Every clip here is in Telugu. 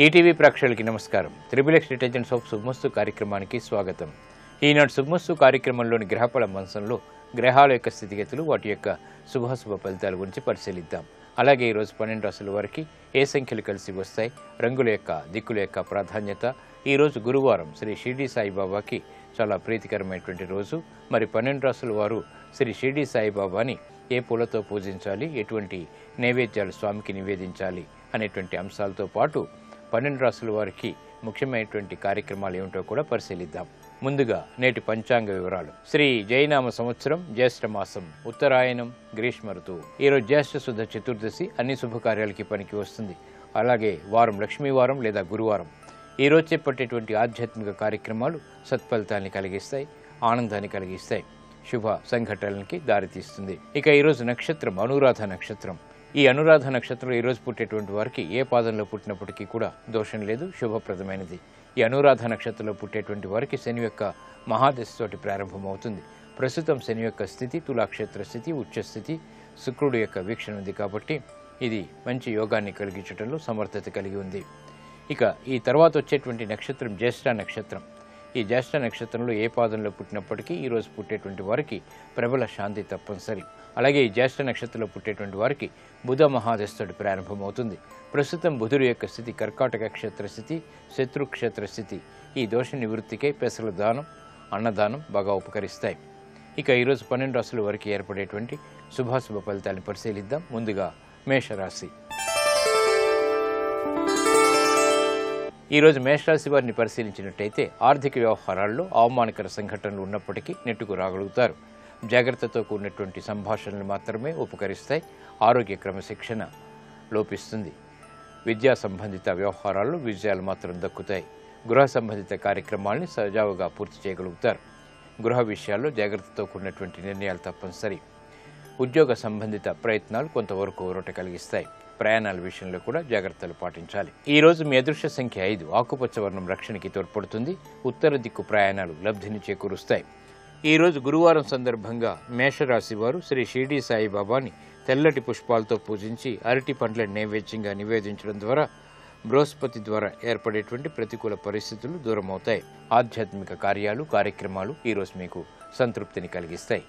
ఈటీవీ ప్రేక్షకులకి నమస్కారం. త్రిబులెక్స్ డిటర్జెంట్స్ ఆఫ్ శుభమస్తు కార్యక్రమానికి స్వాగతం. ఈనాడు శుభమస్తు కార్యక్రమంలోని గ్రహఫల మంచంలో గ్రహాల యొక్క స్థితిగతులు, వాటి యొక్క శుభాశుభ ఫలితాల గురించి పరిశీలిద్దాం. అలాగే ఈరోజు 12 రాశుల వారికి ఏ సంఖ్యలు కలిసి వస్తాయి, రంగుల యొక్క దిక్కుల యొక్క ప్రాధాన్యత. ఈరోజు గురువారం శ్రీ షిరిడి సాయిబాబాకి చాలా ప్రీతికరమైనటువంటి రోజు. మరి 12 రాశుల వారు శ్రీ షిరిడి సాయిబాబాని ఏ పూలతో పూజించాలి, ఎటువంటి నైవేద్యాలు స్వామికి నివేదించాలి అనేటువంటి అంశాలతో పాటు 12 రాశుల వారికి ముఖ్యమైనటువంటి కార్యక్రమాలు ఏమిటో కూడా పరిశీలిద్దాం. ముందుగా నేటి పంచాంగ వివరాలు. శ్రీ జైనామ సంవత్సరం జ్యేష్ఠ మాసం, ఉత్తరాయణం, గ్రీష్మ ఋతువు. ఈరోజు జ్యేష్ఠ శుద్ధ చతుర్దశి, అన్ని శుభకార్యాలకి పనికి వస్తుంది. అలాగే వారం లక్ష్మీవారం లేదా గురువారం. ఈరోజు చేపట్టేటువంటి ఆధ్యాత్మిక కార్యక్రమాలు సత్ఫలితాన్ని కలిగిస్తాయి, ఆనందాన్ని కలిగిస్తాయి, శుభ సంఘటనలకి దారితీస్తుంది. ఇక ఈరోజు నక్షత్రం అనురాధ నక్షత్రం. ఈ అనురాధ నక్షత్రంలో ఈరోజు పుట్టేటువంటి వారికి ఏ పాదంలో పుట్టినప్పటికీ కూడా దోషం లేదు, శుభప్రదమైనది. ఈ అనురాధ నక్షత్రంలో పుట్టేటువంటి వారికి శని యొక్క మహాదశతోటి ప్రారంభమవుతుంది. ప్రస్తుతం శని యొక్క స్థితి తులాక్షేత్ర స్థితి, ఉచ్చస్థితి, శుక్రుడు యొక్క వీక్షణ ఉంది కాబట్టి ఇది మంచి యోగాన్ని కలిగించడంలో సమర్థత కలిగి ఉంది. ఇక ఈ తర్వాత వచ్చేటువంటి నక్షత్రం జ్యేష్ఠ నక్షత్రం. ఈ జ్యేష్ఠ నక్షత్రంలో ఏ పాదంలో పుట్టినప్పటికీ ఈరోజు పుట్టేటువంటి వారికి ప్రబల శాంతి తప్పనిసరి. అలాగే ఈ జ్యేష్ఠ నక్షత్రంలో పుట్టేటువంటి వారికి బుధ మహాదశతోటి ప్రారంభమవుతుంది. ప్రస్తుతం బుధుడు యొక్క స్థితి కర్కాటక క్షేత్ర స్థితి, శత్రు క్షేత్ర స్థితి. ఈ దోష నివృత్తికై పెసల దానం, అన్నదానం బాగా ఉపకరిస్తాయి. ఇక ఈరోజు 12 రాశుల వారికి ఏర్పడేటువంటి శుభాశుభ ఫలితాలను పరిశీలిద్దాం. ముందుగా మేషరాశి. ఈరోజు మేషరాశి వారిని పరిశీలించినట్టయితే ఆర్థిక వ్యవహారాల్లో అవమానకర సంఘటనలు ఉన్నప్పటికీ నెట్టుకు రాగలుగుతారు. జాగ్రత్తతో కూడినటువంటి సంభాషణలు మాత్రమే ఉపకరిస్తాయి. ఆరోగ్య క్రమశిక్షణ లోపిస్తుంది. విద్యా సంబంధిత వ్యవహారాల్లో విజయాలు మాత్రం దక్కుతాయి. గృహ సంబంధిత కార్యక్రమాల్ని సజావుగా పూర్తి చేయగలుగుతారు. గృహ విషయాల్లో జాగ్రత్తతో కూడినటువంటి నిర్ణయాలు తప్పనిసరి. ఉద్యోగ సంబంధిత ప్రయత్నాలు కొంతవరకు ఊరట కలిగిస్తాయి. ప్రయాణాల విషయంలో కూడా జాగ్రత్తలు పాటించాలి. ఈ రోజు మీ అదృష్ట సంఖ్య 5. ఆకుపచ్చ వర్ణం రక్షణకి తోడ్పడుతుంది. ఉత్తర దిక్కు ప్రయాణాలు లబ్ధిని చేకూరుస్తాయి. ఈ రోజు గురువారం సందర్భంగా మేషరాశి వారు శ్రీ షిరిడి సాయిబాబాని తెల్లటి పుష్పాలతో పూజించి అరటి పండ్ల నైవేద్యంగా నివేదించడం ద్వారా బృహస్పతి ద్వారా ఏర్పడేటువంటి ప్రతికూల పరిస్థితులు దూరమవుతాయి. ఆధ్యాత్మిక కార్యాలు, కార్యక్రమాలు ఈరోజు మీకు సంతృప్తిని కలిగిస్తాయి.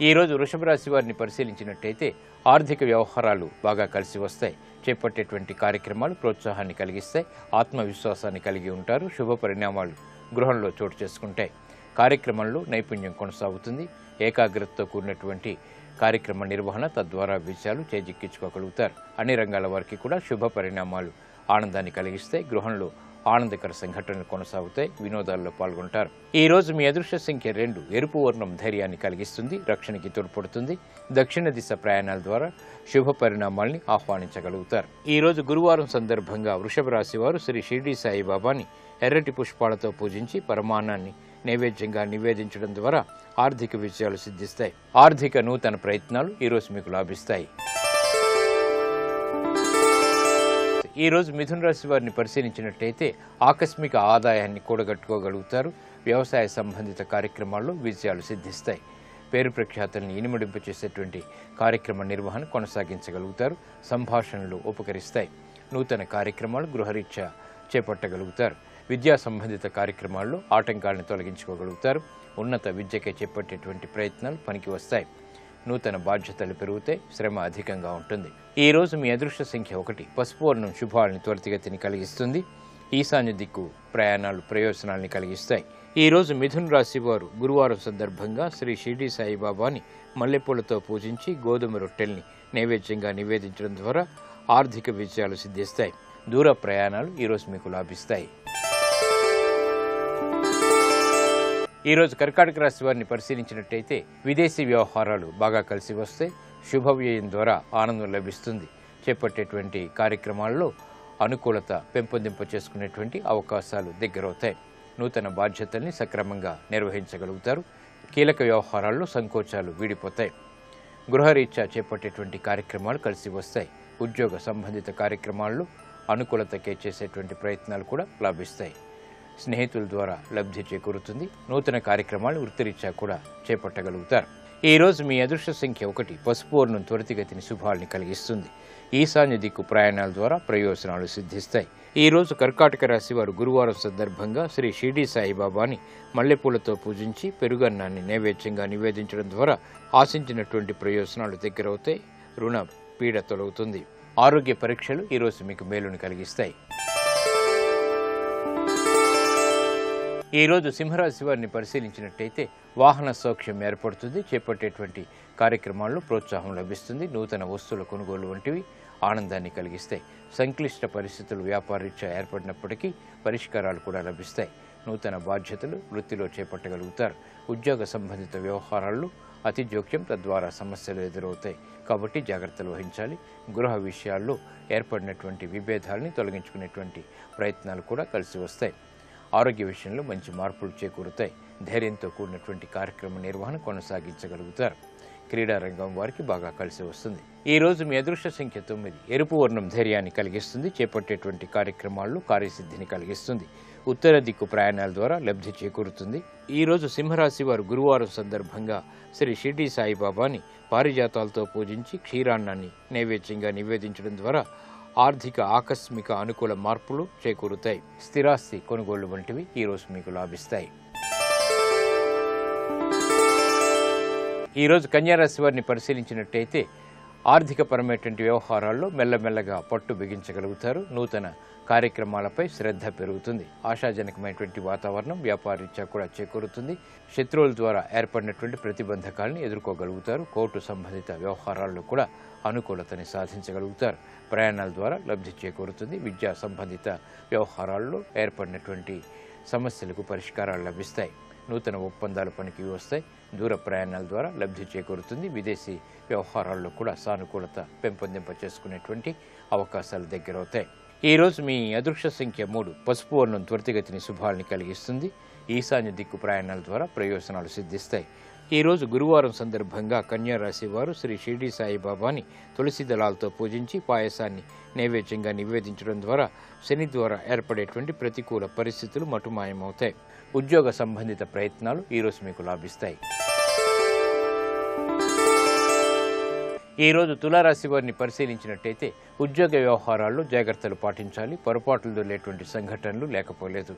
ఈ రోజు వృషభ రాశి వారిని పరిశీలించినట్టయితే ఆర్థిక వ్యవహారాలు బాగా కలిసి వస్తాయి. చేపట్టేటువంటి కార్యక్రమాలు ప్రోత్సాహాన్ని కలిగిస్తాయి. ఆత్మవిశ్వాసాన్ని కలిగి ఉంటారు. శుభ పరిణామాలు గృహంలో చోటు చేసుకుంటాయి. కార్యక్రమంలో నైపుణ్యం కొనసాగుతుంది. ఏకాగ్రతతో కూడినటువంటి కార్యక్రమ నిర్వహణ, తద్వారా విజయాలు చేజిక్కించుకోగలుగుతారు. అన్ని రంగాల వారికి కూడా శుభ పరిణామాలు ఆనందాన్ని కలిగిస్తాయి. గృహంలో ఆనందకర సంఘటనలు కొనసాగుతాయి. వినోదాల్లో పాల్గొంటారు. ఈ రోజు మీ అదృష్ట సంఖ్య 2. ఎరుపు వర్ణం ధైర్యాన్ని కలిగిస్తుంది, రక్షణకి తోడ్పడుతుంది. దక్షిణ దిశ ప్రయాణాల ద్వారా శుభ పరిణామాల్ని ఆహ్వానించగలుగుతారు. ఈ రోజు గురువారం సందర్భంగా వృషభ రాశి వారు శ్రీ షిరిడి సాయిబాబాని ఎర్రటి పుష్పాలతో పూజించి పరమాన్నాన్ని నైవేద్యంగా నివేదించడం ద్వారా ఆర్థిక విజయాలు సిద్ధిస్తాయి. ఆర్థిక నూతన ప్రయత్నాలు ఈరోజు మీకు లాభిస్తాయి. ఈ రోజు మిథున రాశి వారిని పరిశీలించినట్టయితే ఆకస్మిక ఆదాయాన్ని కూడగట్టుకోగలుగుతారు. వ్యవసాయ సంబంధిత కార్యక్రమాల్లో విజయాలు సిద్ధిస్తాయి. పేరు ప్రఖ్యాతుల్ని ఇనుమడింపు చేసేటువంటి కార్యక్రమ నిర్వహణ కొనసాగించగలుగుతారు. సంభాషణలు ఉపకరిస్తాయి. నూతన కార్యక్రమాలు గృహరీత్యా చేపట్టగలుగుతారు. విద్యా సంబంధిత కార్యక్రమాల్లో ఆటంకాలను తొలగించుకోగలుగుతారు. ఉన్నత విద్యకే చేపట్టేటువంటి ప్రయత్నాలు పనికి వస్తాయి. నూతన బాధ్యతలు పెరుగుతాయి. శ్రమ అధికంగా ఉంటుంది. ఈ రోజు మీ అదృష్ట సంఖ్య 1. పసుపు వర్ణం శుభాలని త్వరితగతిని కలిగిస్తుంది. ఈశాన్య దిక్కు ప్రయాణాలు ప్రయోజనాల్ని కలిగిస్తాయి. ఈ రోజు మిథున రాశి వారు గురువారం సందర్భంగా శ్రీ షిరిడి సాయిబాబాని మల్లెపూలతో పూజించి గోధుమ రొట్టెల్ని నైవేద్యంగా నివేదించడం ద్వారా ఆర్థిక విజయాలు సిద్ధిస్తాయి. దూర ప్రయాణాలు ఈరోజు మీకు లాభిస్తాయి. ఈ రోజు కర్కాటక రాశి వారిని పరిశీలించినట్టయితే విదేశీ వ్యవహారాలు బాగా కలిసి వస్తాయి. శుభవ్యయం ద్వారా ఆనందం లభిస్తుంది. చేపట్టేటువంటి కార్యక్రమాల్లో అనుకూలత పెంపొందింప చేసుకునేటువంటి అవకాశాలు దగ్గరవుతాయి. నూతన బాధ్యతల్ని సక్రమంగా నిర్వహించగలుగుతారు. కీలక వ్యవహారాల్లో సంకోచాలు వీడిపోతాయి. గృహరీత్యా చేపట్టేటువంటి కార్యక్రమాలు కలిసి వస్తాయి. ఉద్యోగ సంబంధిత కార్యక్రమాల్లో అనుకూలతకే చేసేటువంటి ప్రయత్నాలు కూడా లాభిస్తాయి. స్నేహితుల ద్వారా లబ్ధి చేకూరుతుంది. నూతన కార్యక్రమాలు వృత్తిరీత్యా కూడా చేపట్టగలుగుతారు. ఈ రోజు మీ అదృష్ట సంఖ్య 1. పసుపు వర్ణం త్వరితగతిని శుభాల్ని కలిగిస్తుంది. ఈశాన్య దిక్కు ప్రయాణాల ద్వారా ప్రయోజనాలు సిద్ధిస్తాయి. ఈ రోజు కర్కాటక రాశి వారు గురువారం సందర్భంగా శ్రీ షిరిడి సాయిబాబాని మల్లెపూలతో పూజించి పెరుగన్నాన్ని నైవేద్యంగా నివేదించడం ద్వారా ఆశించినటువంటి ప్రయోజనాలు దగ్గరవుతాయి. రుణ పీడ తొలగుతుంది. ఆరోగ్య పరీక్షలు ఈరోజు మీకు మేలును కలిగిస్తాయి. ఈరోజు సింహరాశి వారిని పరిశీలించినట్టయితే వాహన సౌఖ్యం ఏర్పడుతుంది. చేపట్టేటువంటి కార్యక్రమాల్లో ప్రోత్సాహం లభిస్తుంది. నూతన వస్తువుల కొనుగోలు వంటివి ఆనందాన్ని కలిగిస్తాయి. సంక్లిష్ట పరిస్థితులు వ్యాపారరీత్యా ఏర్పడినప్పటికీ పరిష్కారాలు కూడా లభిస్తాయి. నూతన బాధ్యతలు వృత్తిలో చేపట్టగలుగుతారు. ఉద్యోగ సంబంధిత వ్యవహారాల్లో అతి జోక్యం, తద్వారా సమస్యలు ఎదురవుతాయి. కాబట్టి జాగ్రత్తలు వహించాలి. గృహ విషయాల్లో ఏర్పడినటువంటి విభేదాలని తొలగించుకునేటువంటి ప్రయత్నాలు కూడా కలిసి వస్తాయి. ఆరోగ్య విషయంలో మంచి మార్పులు చేకూరుతాయి. ధైర్యంతో కూడినటువంటి కార్యక్రమ నిర్వహణ కొనసాగించగలుగుతారు. క్రీడా రంగం వారికి బాగా కలిసి వస్తుంది. ఈ రోజు మీ అదృష్ట సంఖ్య 9. ఎరుపు వర్ణం ధైర్యాన్ని కలిగిస్తుంది. చేపట్టేటువంటి కార్యక్రమాల్లో కార్యసిద్ధిని కలిగిస్తుంది. ఉత్తర దిక్కు ప్రయాణాల ద్వారా లబ్ధి చేకూరుతుంది. ఈ రోజు సింహరాశి వారు గురువారం సందర్భంగా శ్రీ షిరిడి సాయిబాబాని పారిజాతాలతో పూజించి క్షీరాన్నాన్ని నైవేద్యంగా నివేదించడం ద్వారా ఆర్థిక ఆకస్మిక అనుకూల మార్పులు చేకూరుతాయి. స్థిరాస్తి కొనుగోళ్లు వంటివి ఈరోజు మీకు లాభిస్తాయి. ఈరోజు కన్యారాశి వారిని పరిశీలించినట్టయితే ఆర్థికపరమైనటువంటి వ్యవహారాల్లో మెల్లమెల్లగా పట్టు బిగించగలుగుతారు. నూతన కార్యక్రమాలపై శ్రద్ధ పెరుగుతుంది. ఆశాజనకమైనటువంటి వాతావరణం వ్యాపారరీత్యా కూడా చేకూరుతుంది. శత్రువుల ద్వారా ఏర్పడినటువంటి ప్రతిబంధకాలను ఎదుర్కోగలుగుతారు. కోర్టు సంబంధిత వ్యవహారాల్లో కూడా అనుకూలతని సాధించగలుగుతారు. ప్రయాణాల ద్వారా లబ్ధి చేకూరుతుంది. విద్యా సంబంధిత వ్యవహారాల్లో ఏర్పడినటువంటి సమస్యలకు పరిష్కారాలు లభిస్తాయి. నూతన ఒప్పందాలు పనికి వస్తాయి. దూర ప్రయాణాల ద్వారా లబ్ధి చేకూరుతుంది. విదేశీ వ్యవహారాల్లో కూడా సానుకూలత పెంపొందింప చేసుకునేటువంటి అవకాశాలు దగ్గరవుతాయి. ఈ రోజు మీ అదృష్ట సంఖ్య 3. పసుపు వర్ణం త్వరితగతిని శుభాల్ని కలిగిస్తుంది. ఈశాన్య దిక్కు ప్రయాణాల ద్వారా ప్రయోజనాలు సిద్ధిస్తాయి. ఈ రోజు గురువారం సందర్భంగా కన్యారాశి వారు శ్రీ షిరిడి సాయిబాబాని తులసి దళాలతో పూజించి పాయసాన్ని నైవేద్యంగా నివేదించడం ద్వారా శని ద్వారా ఏర్పడేటువంటి ప్రతికూల పరిస్థితులు మటుమాయమవుతాయి. ఉద్యోగ సంబంధిత ప్రయత్నాలు ఈరోజు మీకు లాభిస్తాయి. ఈరోజు తులారాశి వారిని పరిశీలించినట్టయితే ఉద్యోగ వ్యవహారాల్లో జాగ్రత్తలు పాటించాలి. పొరపాట్లు దొరికేటువంటి సంఘటనలు లేకపోలేదు.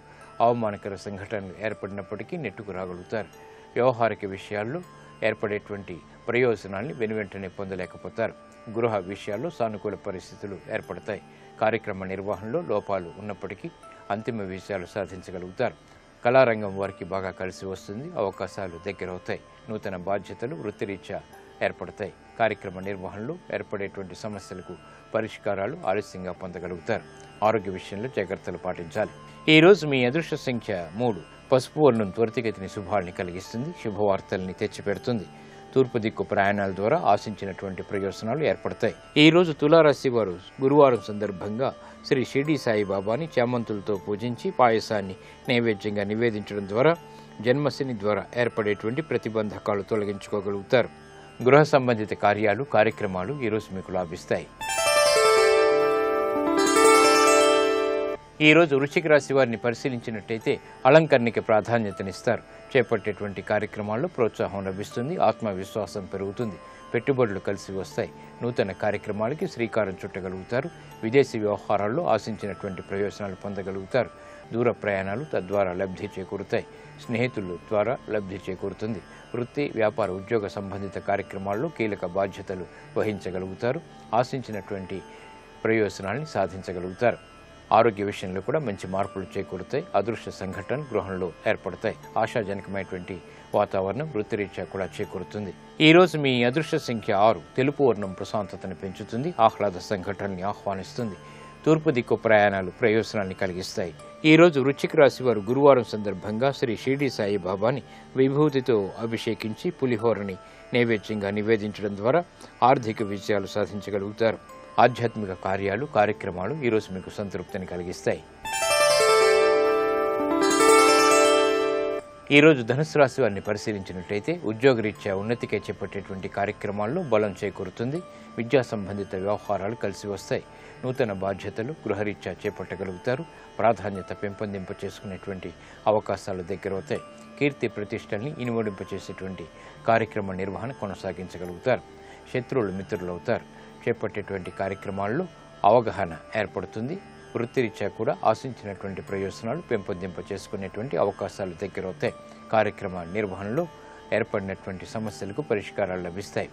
అవమానకర సంఘటనలు ఏర్పడినప్పటికీ నెట్టుకు రాగలుగుతారు. వ్యవహారిక విషయాల్లో ఏర్పడేటువంటి ప్రయోజనాల్ని వెనువెంటనే పొందలేకపోతారు. గృహ విషయాల్లో సానుకూల పరిస్థితులు ఏర్పడతాయి. కార్యక్రమ నిర్వహణలో లోపాలు ఉన్నప్పటికీ అంతిమ విజయాలు సాధించగలుగుతారు. కళారంగం వారికి బాగా కలిసి వస్తుంది. అవకాశాలు దగ్గరవుతాయి. నూతన బాధ్యతలు వృత్తిరీత్యా ఏర్పడతాయి. కార్యక్రమ నిర్వహణలో ఏర్పడేటువంటి సమస్యలకు పరిష్కారాలు ఆలస్యంగా పొందగలుగుతారు. ఆరోగ్య విషయంలో జాగ్రత్తలు పాటించాలి. ఈ రోజు మీ అదృష్ట సంఖ్య 3. పసుపు వర్ణం త్వరితగతిని శుభాల్ని కలిగిస్తుంది. శుభవార్తల్ని తెచ్చిపెడుతుంది. తూర్పు దిక్కు ప్రయాణాల ద్వారా ఆశించినటువంటి ప్రయోజనాలు ఏర్పడతాయి. ఈ రోజు తులారాశి వారు గురువారం సందర్భంగా శ్రీ షిరిడి సాయిబాబాని చామంతులతో పూజించి పాయసాన్ని నైవేద్యంగా నివేదించడం ద్వారా జన్మశని ద్వారా ఏర్పడేటువంటి ప్రతిబంధకాలు తొలగించుకోగలుగుతారు. గృహ సంబంధిత కార్యక్రమాలు ఈరోజు మీకు లాభిస్తాయి. ఈరోజు వృశ్చిక రాశి వారిని పరిశీలించినట్టయితే అలంకరణకి ప్రాధాన్యతనిస్తారు. చేపట్టేటువంటి కార్యక్రమాల్లో ప్రోత్సాహం లభిస్తుంది. ఆత్మవిశ్వాసం పెరుగుతుంది. పెట్టుబడులు కలిసి వస్తాయి. నూతన కార్యక్రమాలకి శ్రీకారం చుట్టగలుగుతారు. విదేశీ వ్యవహారాల్లో ఆశించినటువంటి ప్రయోజనాలు పొందగలుగుతారు. దూర ప్రయాణాలు తద్వారా లబ్ధి చేకూరుతాయి. స్నేహితుల ద్వారా లబ్ధి చేకూరుతుంది. వృత్తి, వ్యాపార, ఉద్యోగ సంబంధిత కార్యక్రమాల్లో కీలక బాధ్యతలు వహించగలుగుతారు. ఆశించినటువంటి ప్రయోజనాల్ని సాధించగలుగుతారు. ఆరోగ్య విషయంలో కూడా మంచి మార్పులు చేకూరుతాయి. అదృష్ట సంఘటనలు గృహంలో ఏర్పడతాయి. ఆశాజనకమైనటువంటి వాతావరణం వృత్తిరీత్యా కూడా చేకూరుతుంది. ఈ రోజు మీ అదృష్ట సంఖ్య 6. తెలుపు వర్ణం ప్రశాంతతను పెంచుతుంది. ఆహ్లాద సంఘటనని ఆహ్వానిస్తుంది. తూర్పు దిక్కు ప్రయాణాలు ప్రయోజనాన్ని కలిగిస్తాయి. ఈ రోజు వృశ్చిక రాశి వారు గురువారం సందర్భంగా శ్రీ షిరిడి సాయిబాబాని విభూతితో అభిషేకించి పులిహోరని నైవేద్యంగా నివేదించడం ద్వారా ఆర్థిక విజయాలు సాధించగలుగుతారు. ఆధ్యాత్మిక కార్యక్రమాలు ఈరోజు మీకు సంతృప్తిని కలిగిస్తాయి. ఈరోజు ధనుసు రాశి వారిని పరిశీలించినట్టయితే ఉద్యోగరీత్యా ఉన్నతికే చేపట్టేటువంటి కార్యక్రమాల్లో బలం చేకూరుతుంది. విద్యా సంబంధిత వ్యవహారాలు కలిసి వస్తాయి. నూతన బాధ్యతలు గృహరీత్యా చేపట్టగలుగుతారు. ప్రాధాన్యత పెంపొందింప చేసుకునేటువంటి అవకాశాలు దగ్గరవుతాయి. కీర్తి ప్రతిష్టల్ని ఇనుమడింపచేసేటువంటి కార్యక్రమ నిర్వహణ కొనసాగించగలుగుతారు. శత్రువులు మిత్రులవుతారు. చేపట్టేటువంటి కార్యక్రమాల్లో అవగాహన ఏర్పడుతుంది. వృత్తిరీత్యా కూడా ఆశించినటువంటి ప్రయోజనాలు పెంపొందింప చేసుకునేటువంటి అవకాశాలు దగ్గరవుతాయి. కార్యక్రమ నిర్వహణలో ఏర్పడినటువంటి సమస్యలకు పరిష్కారాలు లభిస్తాయి.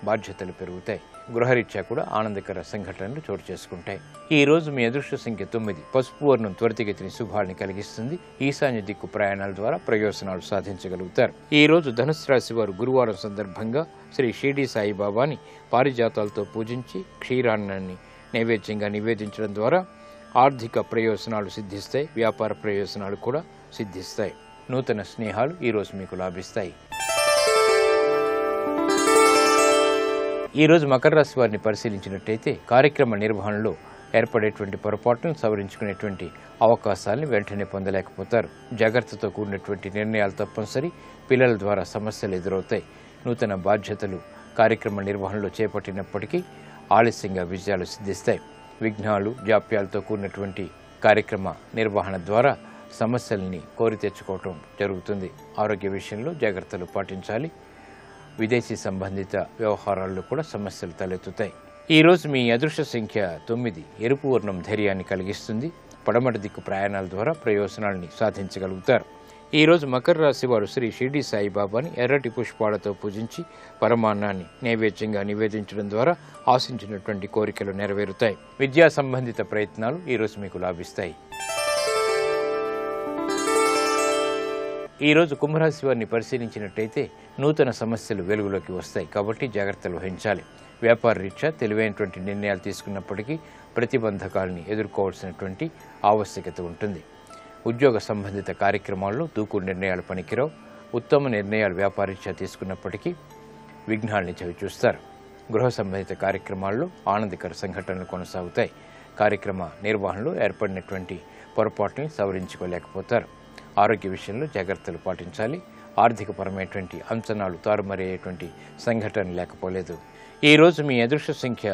బాధ్యతలు పెరుగుతాయి. గృహరీత్యా కూడా ఆనందకర సంఘటనలు చోటు చేసుకుంటాయి. ఈ రోజు మీ అదృష్ట సంఖ్య 9. పసుపు వర్ణం త్వరితగతిని శుభాన్ని కలిగిస్తుంది. ఈశాన్య దిక్కు ప్రయాణాల ద్వారా ప్రయోజనాలు సాధించగలుగుతారు. ఈ రోజు ధనుసు రాశి వారు గురువారం సందర్భంగా శ్రీ షిరిడి సాయిబాబాని పారిజాతాలతో పూజించి క్షీరాన్నాన్ని నైవేద్యంగా నివేదించడం ద్వారా ఆర్థిక ప్రయోజనాలు సిద్ధిస్తాయి. వ్యాపార ప్రయోజనాలు కూడా సిద్ధిస్తాయి. నూతన స్నేహాలు ఈరోజు మీకు లాభిస్తాయి. ఈరోజు మకర రాశి వారిని పరిశీలించినట్టయితే కార్యక్రమ నిర్వహణలో ఏర్పడేటువంటి పొరపాటును సవరించుకునేటువంటి అవకాశాలను వెంటనే పొందలేకపోతారు. జాగ్రత్తతో కూడినటువంటి నిర్ణయాలు తప్పనిసరి. పిల్లల ద్వారా సమస్యలు ఎదురవుతాయి. నూతన బాధ్యతలు కార్యక్రమ నిర్వహణలో చేపట్టినప్పటికీ ఆలస్యంగా విజయాలు సిద్ధిస్తాయి. విఘ్నాలు జాప్యాలతో కూడినటువంటి కార్యక్రమ నిర్వహణ ద్వారా సమస్యల్ని కోరి తెచ్చుకోవటం జరుగుతుంది. ఆరోగ్య విషయంలో జాగ్రత్తలు పాటించాలి. విదేశీ సంబంధిత వ్యవహారాల్లో కూడా సమస్యలు తలెత్తుతాయి. ఈరోజు మీ అదృష్ట సంఖ్య 9. ఎరుపు వర్ణం ధైర్యాన్ని కలిగిస్తుంది. పడమటి దిక్కు ప్రయాణాల ద్వారా ప్రయోజనాల్ని సాధించగలుగుతారు. ఈరోజు మకర రాశి వారు శ్రీ షిరిడి సాయిబాబాని ఎర్రటి పుష్పాలతో పూజించి పరమాన్నాన్ని నైవేద్యంగా నివేదించడం ద్వారా ఆశించినటువంటి కోరికలు నెరవేరుతాయి. విద్యా సంబంధిత ప్రయత్నాలు ఈరోజు మీకు లాభిస్తాయి. ఈరోజు కుంభరాశి వారిని పరిశీలించినట్టయితే నూతన సమస్యలు వెలుగులోకి వస్తాయి. కాబట్టి జాగ్రత్తలు వహించాలి. వ్యాపార రీత్యా తెలివైనటువంటి నిర్ణయాలు తీసుకున్నప్పటికీ ప్రతిబంధకాలని ఎదుర్కోవాల్సినటువంటి ఆవశ్యకత ఉంటుంది. ఉద్యోగ సంబంధిత కార్యక్రమాల్లో దూకుడు నిర్ణయాలు పనికిరావు. ఉత్తమ నిర్ణయాలు వ్యాపారీత్యా తీసుకున్నప్పటికీ విఘ్నాల్ని చవిచూస్తారు. గృహ సంబంధిత కార్యక్రమాల్లో ఆనందకర సంఘటనలు కొనసాగుతాయి. కార్యక్రమ నిర్వహణలో ఏర్పడినటువంటి పొరపాట్లని సవరించుకోలేకపోతారు. ఆరోగ్య విషయంలో జాగ్రత్తలు పాటించాలి. ఆర్థికపరమైనటువంటి అంచనాలు తారుమారయ్యేటువంటి సంఘటన లేకపోలేదు. ఈరోజు మీ అదృష్ట సంఖ్య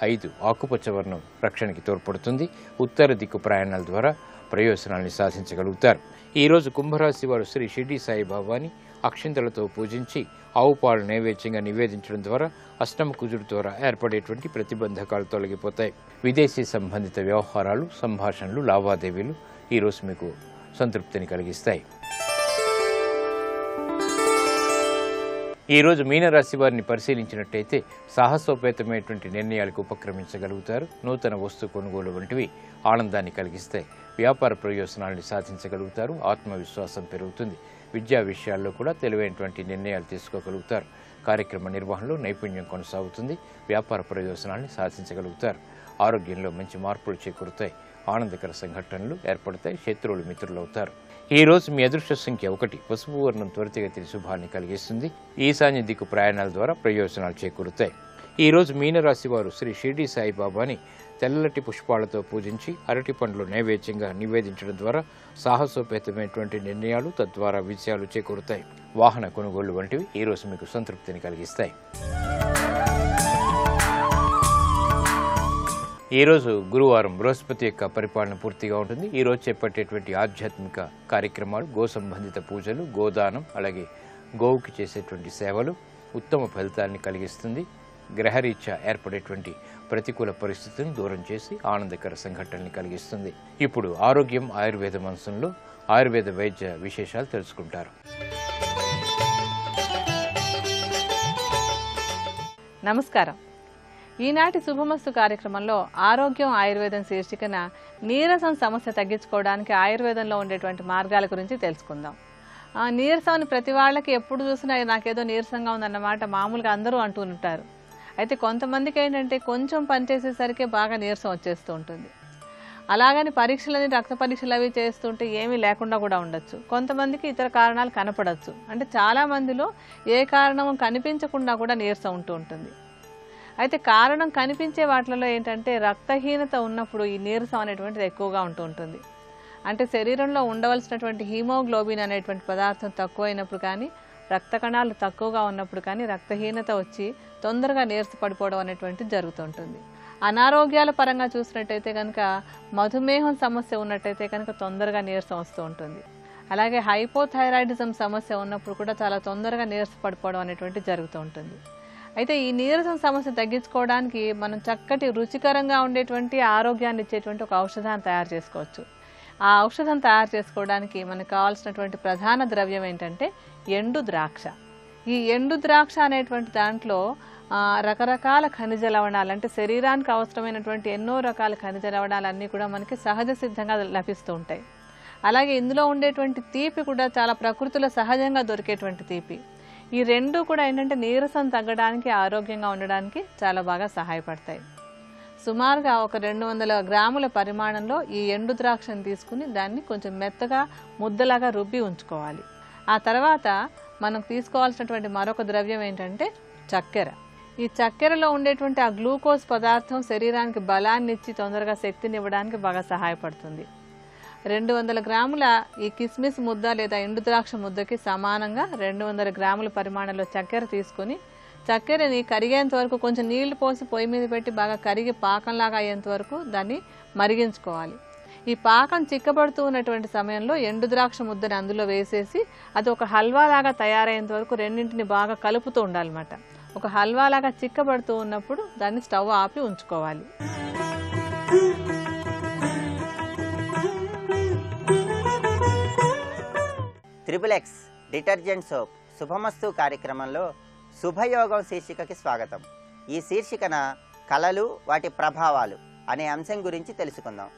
5. ఆకుపచ్చ వర్ణం రక్షణకి తోడ్పడుతుంది. ఉత్తర దిక్కు ప్రయాణాల ద్వారా ప్రయోజనాల్ని సాధించగలుగుతారు. ఈరోజు కుంభరాశి వారు శ్రీ షిరిడి సాయిబాబాని అక్షింతలతో పూజించి ఆవు పాలు నైవేద్యంగా నివేదించడం ద్వారా అష్టమ కుజుడు ద్వారా ఏర్పడేటువంటి ప్రతిబంధకాలు తొలగిపోతాయి. విదేశీ సంబంధిత వ్యవహారాలు, సంభాషణలు, లావాదేవీలు ఈరోజు మీకు సంతృప్తిని కలిగిస్తాయి. ఈరోజు మీనరాశి వారిని పరిశీలించినట్టయితే సాహసోపేతమైనటువంటి నిర్ణయాలకు ఉపక్రమించగలుగుతారు. నూతన వస్తు కొనుగోలు వంటివి ఆనందాన్ని కలిగిస్తాయి. వ్యాపార ప్రయోజనాల్ని సాధించగలుగుతారు. ఆత్మవిశ్వాసం పెరుగుతుంది. విద్యా విషయాల్లో కూడా తెలివైనటువంటి నిర్ణయాలు తీసుకోగలుగుతారు. కార్యక్రమ నిర్వహణలో నైపుణ్యం కొనసాగుతుంది. వ్యాపార ప్రయోజనాల్ని సాధించగలుగుతారు. ఆరోగ్యంలో మంచి మార్పులు చేకూరుతాయి. ఆనందకర సంఘటనలు ఏర్పడతాయి. శత్రువులు మిత్రులవుతారు. ఈ రోజు మీ అదృష్ట సంఖ్య 1. పసుపు వర్ణం త్వరితగతిని శుభాన్ని కలిగిస్తుంది. ఈశాన్య దిక్కు ప్రయాణాల ద్వారా ప్రయోజనాలు చేకూరుతాయి. ఈ రోజు మీనరాశి వారు శ్రీ షిరిడి సాయిబాబాని తెల్లటి పుష్పాలతో పూజించి అరటి పండ్లు నైవేద్యంగా నివేదించడం ద్వారా సాహసోపేతమైనటువంటి నిర్ణయాలు, తద్వారా విజయాలు చేకూరుతాయి. వాహన కొనుగోళ్లు వంటివి ఈ రోజు మీకు సంతృప్తిని కలిగిస్తాయి. ఈరోజు గురువారం బృహస్పతి యొక్క పరిపాలన పూర్తిగా ఉంటుంది. ఈరోజు చేపట్టేటువంటి ఆధ్యాత్మిక కార్యక్రమాలు, గో సంబంధిత పూజలు, గోదానం, అలాగే గోవుకి చేసేటువంటి సేవలు ఉత్తమ ఫలితాన్ని కలిగిస్తుంది. గ్రహరీత్యా ఏర్పడేటువంటి ప్రతికూల పరిస్థితులను దూరం చేసి ఆనందకర సంఘటనని కలిగిస్తుంది. ఇప్పుడు ఆరోగ్యం ఆయుర్వేద అంశంలో ఆయుర్వేద వైద్య విశేషాలు తెలుసుకుంటారు. నమస్కారం. ఈనాటి శుభమస్తు కార్యక్రమంలో ఆరోగ్యం ఆయుర్వేదం శీర్షికన నీరసం సమస్య తగ్గించుకోవడానికి ఆయుర్వేదంలో ఉండేటువంటి మార్గాల గురించి తెలుసుకుందాం. నీరసం ప్రతి వాళ్ళకి ఎప్పుడు చూసినా నాకేదో నీరసంగా ఉందన్నమాట మామూలుగా అందరూ అంటూ ఉంటారు. అయితే కొంతమందికి ఏంటంటే కొంచెం పనిచేసేసరికి బాగా నీరసం వచ్చేస్తూ ఉంటుంది. అలాగని పరీక్షలని రక్త పరీక్షలు అవి చేస్తుంటే ఏమీ లేకుండా కూడా ఉండొచ్చు. కొంతమందికి ఇతర కారణాలు కనపడవచ్చు. అంటే చాలా మందిలో ఏ కారణం కనిపించకుండా కూడా నీరసం ఉంటూ ఉంటుంది. అయితే కారణం కనిపించే వాటిలో ఏంటంటే రక్తహీనత ఉన్నప్పుడు ఈ నీరసం అనేటువంటిది ఎక్కువగా ఉంటూ ఉంటుంది. అంటే శరీరంలో ఉండవలసినటువంటి హీమోగ్లోబిన్ అనేటువంటి పదార్థం తక్కువైనప్పుడు కానీ, రక్త కణాలు తక్కువగా ఉన్నప్పుడు కానీ రక్తహీనత వచ్చి తొందరగా నీరసపడిపోవడం అనేటువంటిది జరుగుతుంటుంది. అనారోగ్యాల పరంగా చూసినట్టయితే కనుక మధుమేహం సమస్య ఉన్నట్టయితే కనుక తొందరగా నీరసం వస్తూ ఉంటుంది. అలాగే హైపోథైరాయిడిజం సమస్య ఉన్నప్పుడు కూడా చాలా తొందరగా నీరసపడిపోవడం అనేటువంటిది జరుగుతూ ఉంటుంది. అయితే ఈ నీరసం సమస్య తగ్గించుకోవడానికి మనం చక్కటి రుచికరంగా ఉండేటువంటి ఆరోగ్యాన్ని ఇచ్చేటువంటి ఒక ఔషధాన్ని తయారు చేసుకోవచ్చు. ఆ ఔషధం తయారు చేసుకోవడానికి మనకు కావాల్సినటువంటి ప్రధాన ద్రవ్యం ఏంటంటే ఎండు ద్రాక్ష. ఈ ఎండు ద్రాక్ష అనేటువంటి దాంట్లో రకరకాల ఖనిజ లవణాలు, అంటే శరీరానికి అవసరమైనటువంటి ఎన్నో రకాల ఖనిజ లవణాలన్నీ కూడా మనకి సహజ సిద్ధంగా లభిస్తూ ఉంటాయి. అలాగే ఇందులో ఉండేటువంటి తీపి కూడా చాలా ప్రకృతిలో సహజంగా దొరికేటువంటి తీపి. ఈ రెండు కూడా ఏంటంటే నీరసం తగ్గడానికి, ఆరోగ్యంగా ఉండడానికి చాలా బాగా సహాయపడతాయి. సుమారుగా ఒక 200 గ్రాముల పరిమాణంలో ఈ ఎండు ద్రాక్షను తీసుకుని దాన్ని కొంచెం మెత్తగా ముద్దలాగా రుబ్బి ఉంచుకోవాలి. ఆ తర్వాత మనం తీసుకోవాల్సినటువంటి మరొక ద్రవ్యం ఏంటంటే చక్కెర. ఈ చక్కెరలో ఉండేటువంటి ఆ గ్లూకోజ్ పదార్థం శరీరానికి బలాన్ని ఇచ్చి తొందరగా శక్తిని ఇవ్వడానికి బాగా సహాయపడుతుంది. 200 గ్రాముల ఈ కిస్మిస్ ముద్ద లేదా ఎండు ద్రాక్ష ముద్దకి సమానంగా 200 గ్రాముల పరిమాణంలో చక్కెర తీసుకుని చక్కెరని కరిగేంత వరకు కొంచెం నీళ్లు పోసి పొయ్యి మీద పెట్టి బాగా కరిగి పాకంలాగా అయ్యేంత వరకు దాన్ని మరిగించుకోవాలి. ఈ పాకం చిక్కబడుతూ ఉన్నటువంటి సమయంలో ఎండు ద్రాక్ష ముద్దని అందులో వేసేసి అది ఒక హల్వా లాగా తయారయ్యేంత వరకు రెండింటిని బాగా కలుపుతూ ఉండాలన్నమాట. ఒక హల్వా లాగా చిక్కబడుతూ ఉన్నప్పుడు దాన్ని స్టవ్ ఆపి ఉంచుకోవాలి. XXX డిటర్జెంట్ సోప్ శుభమస్తు కార్యక్రమంలో శుభయోగం శీర్షికకి స్వాగతం. ఈ శీర్షికన కళలు, వాటి ప్రభావాలు అనే అంశం గురించి తెలుసుకుందాం.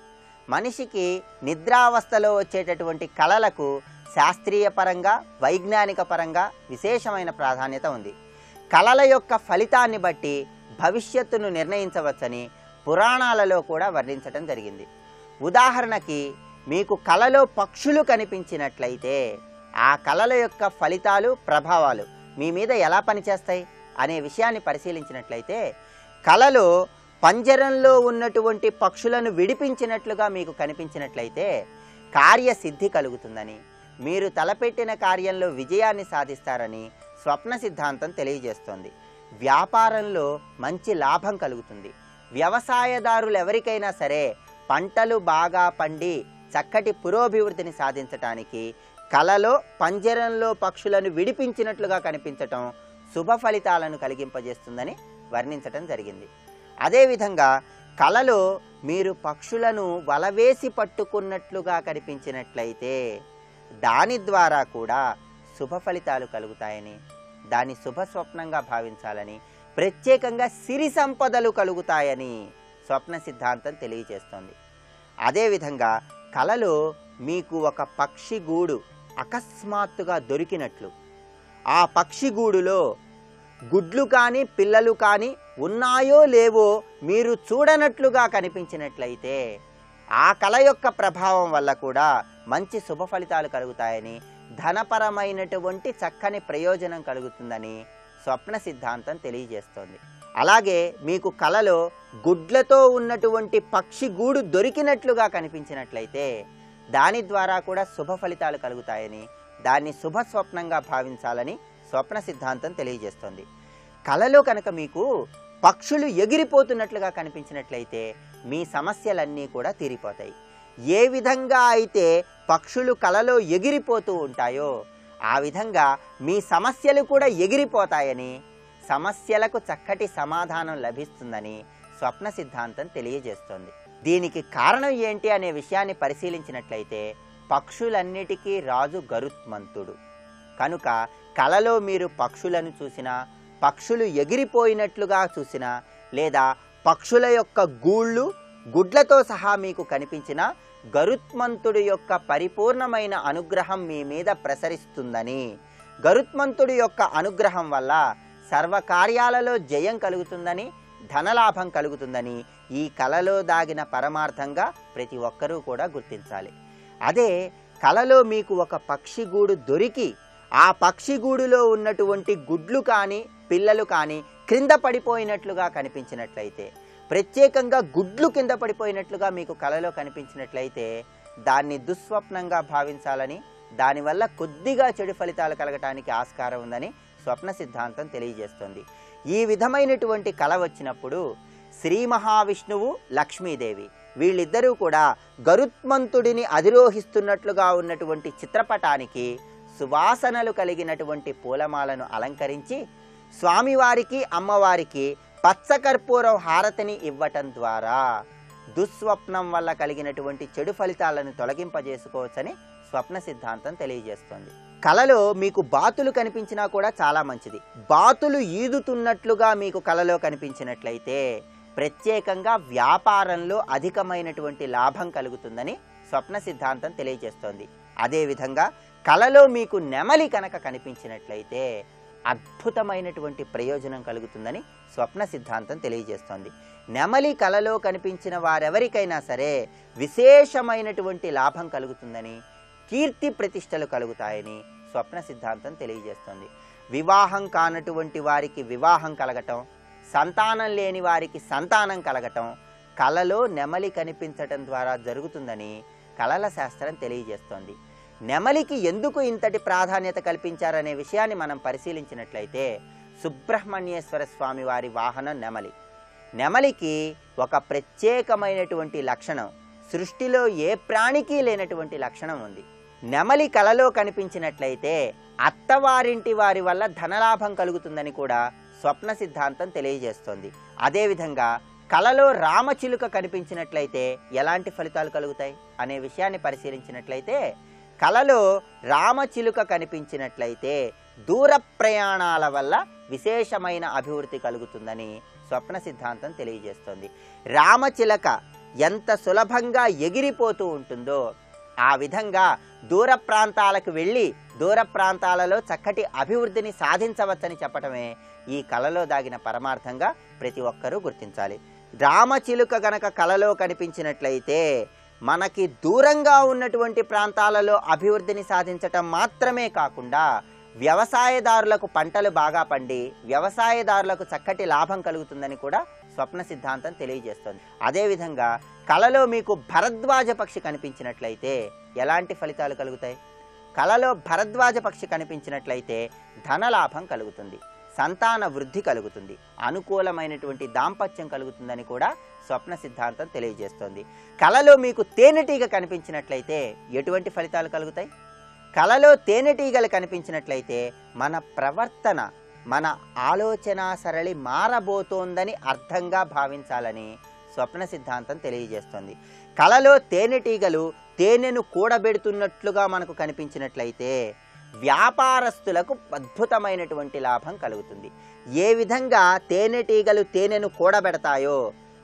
మనిషికి నిద్రావస్థలో వచ్చేటటువంటి కళలకు శాస్త్రీయ పరంగా, వైజ్ఞానిక పరంగా విశేషమైన ప్రాధాన్యత ఉంది. కళల యొక్క ఫలితాన్ని బట్టి భవిష్యత్తును నిర్ణయించవచ్చని పురాణాలలో కూడా వర్ణించటం జరిగింది. ఉదాహరణకి మీకు కళలో పక్షులు కనిపించినట్లయితే ఆ కళల యొక్క ఫలితాలు, ప్రభావాలు మీ మీద ఎలా పనిచేస్తాయి అనే విషయాన్ని పరిశీలించినట్లయితే కళలో పంజరంలో ఉన్నటువంటి పక్షులను విడిపించినట్లుగా మీకు కనిపించినట్లయితే కార్యసిద్ధి కలుగుతుందని, మీరు తలపెట్టిన కార్యంలో విజయాన్ని సాధిస్తారని స్వప్న సిద్ధాంతం తెలియజేస్తోంది. వ్యాపారంలో మంచి లాభం కలుగుతుంది. వ్యవసాయదారులు ఎవరికైనా సరే పంటలు బాగా పండి చక్కటి పురోభివృద్ధిని సాధించటానికి కళలో పంజరంలో పక్షులను విడిపించినట్లుగా కనిపించటం శుభ ఫలితాలను కలిగింపజేస్తుందని వర్ణించటం జరిగింది. అదేవిధంగా కళలో మీరు పక్షులను వలవేసి పట్టుకున్నట్లుగా కనిపించినట్లయితే దాని ద్వారా కూడా శుభ ఫలితాలు కలుగుతాయని, దాని శుభ స్వప్నంగా భావించాలని, ప్రత్యేకంగా సిరి సంపదలు కలుగుతాయని స్వప్న సిద్ధాంతం తెలియజేస్తోంది. అదేవిధంగా కళలో మీకు ఒక పక్షి గూడు అకస్మాత్తుగా దొరికినట్లు, ఆ పక్షి గూడులో గుడ్లు కానీ పిల్లలు కానీ ఉన్నాయో లేవో మీరు చూడనట్లుగా కనిపించినట్లయితే ఆ కళ యొక్క ప్రభావం వల్ల కూడా మంచి శుభ ఫలితాలు కలుగుతాయని, ధనపరమైనటువంటి చక్కని ప్రయోజనం కలుగుతుందని స్వప్న సిద్ధాంతం తెలియజేస్తోంది. అలాగే మీకు కళలో గుడ్లతో ఉన్నటువంటి పక్షి గూడు దొరికినట్లుగా కనిపించినట్లయితే దాని ద్వారా కూడా శుభ ఫలితాలు కలుగుతాయని, దాన్ని శుభ స్వప్నంగా భావించాలని స్వప్న సిద్ధాంతం తెలియజేస్తోంది. కళలో కనుక మీకు పక్షులు ఎగిరిపోతున్నట్లుగా కనిపించినట్లయితే మీ సమస్యలన్నీ కూడా తీరిపోతాయి. ఏ విధంగా అయితే పక్షులు కళలో ఎగిరిపోతూ ఉంటాయో ఆ విధంగా మీ సమస్యలు కూడా ఎగిరిపోతాయని, సమస్యలకు చక్కటి సమాధానం లభిస్తుందని స్వప్న సిద్ధాంతం తెలియజేస్తోంది. దీనికి కారణం ఏంటి అనే విషయాన్ని పరిశీలించినట్లయితే పక్షులన్నిటికీ రాజు గరుత్మంతుడు కనుక కళలో మీరు పక్షులను చూసినా, పక్షులు ఎగిరిపోయినట్లుగా చూసినా, లేదా పక్షుల యొక్క గూళ్ళు గుడ్లతో సహా మీకు కనిపించిన గరుత్మంతుడి యొక్క పరిపూర్ణమైన అనుగ్రహం మీ మీద ప్రసరిస్తుందని, గరుత్మంతుడి యొక్క అనుగ్రహం వల్ల సర్వకార్యాలలో జయం కలుగుతుందని, ధనలాభం కలుగుతుందని ఈ కళలో దాగిన పరమార్థంగా ప్రతి ఒక్కరూ కూడా గుర్తించాలి. అదే కళలో మీకు ఒక పక్షి గూడు దొరికి ఆ పక్షి గూడులో ఉన్నటువంటి గుడ్లు కానీ పిల్లలు కానీ క్రింద పడిపోయినట్లుగా కనిపించినట్లయితే, ప్రత్యేకంగా గుడ్లు కింద పడిపోయినట్లుగా మీకు కళలో కనిపించినట్లయితే దాన్ని దుస్వప్నంగా భావించాలని, దానివల్ల కొద్దిగా చెడు ఫలితాలు కలగటానికి ఆస్కారం ఉందని స్వప్న సిద్ధాంతం తెలియజేస్తుంది. ఈ విధమైనటువంటి కళ వచ్చినప్పుడు శ్రీ మహావిష్ణువు, లక్ష్మీదేవి వీళ్ళిద్దరూ కూడా గరుత్మంతుడిని అధిరోహిస్తున్నట్లుగా ఉన్నటువంటి చిత్రపటానికి సువాసనలు కలిగినటువంటి పూలమాలను అలంకరించి స్వామివారికి అమ్మవారికి పచ్చకర్పూరం హారతిని ఇవ్వటం ద్వారా దుస్వప్నం వల్ల కలిగినటువంటి చెడు ఫలితాలను తొలగింపజేసుకోవచ్చని స్వప్న సిద్ధాంతం తెలియజేస్తుంది. కలలో మీకు బాతులు కనిపించినా కూడా చాలా మంచిది. బాతులు ఈదుతున్నట్లుగా మీకు కలలో కనిపించినట్లయితే ప్రత్యేకంగా వ్యాపారంలో అధికమైనటువంటి లాభం కలుగుతుందని స్వప్న సిద్ధాంతం తెలియజేస్తోంది. అదేవిధంగా కలలో మీకు నెమలి కనుక కనిపించినట్లయితే అద్భుతమైనటువంటి ప్రయోజనం కలుగుతుందని స్వప్న సిద్ధాంతం తెలియజేస్తోంది. నెమలి కలలో కనిపించిన వారెవరికైనా సరే విశేషమైనటువంటి లాభం కలుగుతుందని, కీర్తి ప్రతిష్టలు కలుగుతాయని స్వప్న సిద్ధాంతం తెలియజేస్తుంది. వివాహం కానటువంటి వారికి వివాహం కలగటం, సంతానం లేని వారికి సంతానం కలగటం కలలో నెమలి కనిపించటం ద్వారా జరుగుతుందని కళల శాస్త్రం తెలియజేస్తోంది. నెమలికి ఎందుకు ఇంతటి ప్రాధాన్యత కల్పించారనే విషయాన్ని మనం పరిశీలించినట్లయితే సుబ్రహ్మణ్యేశ్వర స్వామి వారి వాహనం నెమలి. నెమలికి ఒక ప్రత్యేకమైనటువంటి లక్షణం, సృష్టిలో ఏ ప్రాణికి లేనటువంటి లక్షణం ఉంది. నెమలి కలలో కనిపించినట్లయితే అత్తవారింటి వారి వల్ల ధనలాభం కలుగుతుందని కూడా స్వప్న సిద్ధాంతం తెలియజేస్తోంది. అదేవిధంగా కలలో రామచిలుక కనిపించినట్లయితే ఎలాంటి ఫలితాలు కలుగుతాయి అనే విషయాన్ని పరిశీలించినట్లయితే కలలో రామచిలుక కనిపించినట్లయితే దూర ప్రయాణాల వల్ల విశేషమైన అభివృద్ధి కలుగుతుందని స్వప్న సిద్ధాంతం తెలియజేస్తుంది. రామచిలక ఎంత సులభంగా ఎగిరిపోతూ ఉంటుందో ఆ విధంగా దూర ప్రాంతాలకు వెళ్ళి దూర ప్రాంతాలలో చక్కటి అభివృద్ధిని సాధించవచ్చని చెప్పటమే ఈ కళలో దాగిన పరమార్థంగా ప్రతి ఒక్కరూ గుర్తించాలి. రామచిలుక గనక కళలో కనిపించినట్లయితే మనకి దూరంగా ఉన్నటువంటి ప్రాంతాలలో అభివృద్ధిని సాధించటం మాత్రమే కాకుండా వ్యవసాయదారులకు పంటలు బాగా పండి వ్యవసాయదారులకు చక్కటి లాభం కలుగుతుందని కూడా స్వప్న సిద్ధాంతం తెలియజేస్తుంది. అదేవిధంగా కళలో మీకు భరద్వాజ పక్షి కనిపించినట్లయితే ఎలాంటి ఫలితాలు కలుగుతాయి? కళలో భరద్వాజ పక్షి కనిపించినట్లయితే ధనలాభం కలుగుతుంది, సంతాన వృద్ధి కలుగుతుంది, అనుకూలమైనటువంటి దాంపత్యం కలుగుతుందని కూడా స్వప్న సిద్ధాంతం తెలియజేస్తుంది. కళలో మీకు తేనెటీగ కనిపించినట్లయితే ఎటువంటి ఫలితాలు కలుగుతాయి? కళలో తేనెటీగలు కనిపించినట్లయితే మన ప్రవర్తన, మన ఆలోచన సరళి మారబోతోందని అర్థంగా భావించాలని స్వప్న సిద్ధాంతం తెలియజేస్తుంది. కళలో తేనెటీగలు తేనెను కూడబెడుతున్నట్లుగా మనకు కనిపించినట్లయితే వ్యాపారస్తులకు అద్భుతమైనటువంటి లాభం కలుగుతుంది. ఏ విధంగా తేనెటీగలు తేనెను కూడబెడతాయో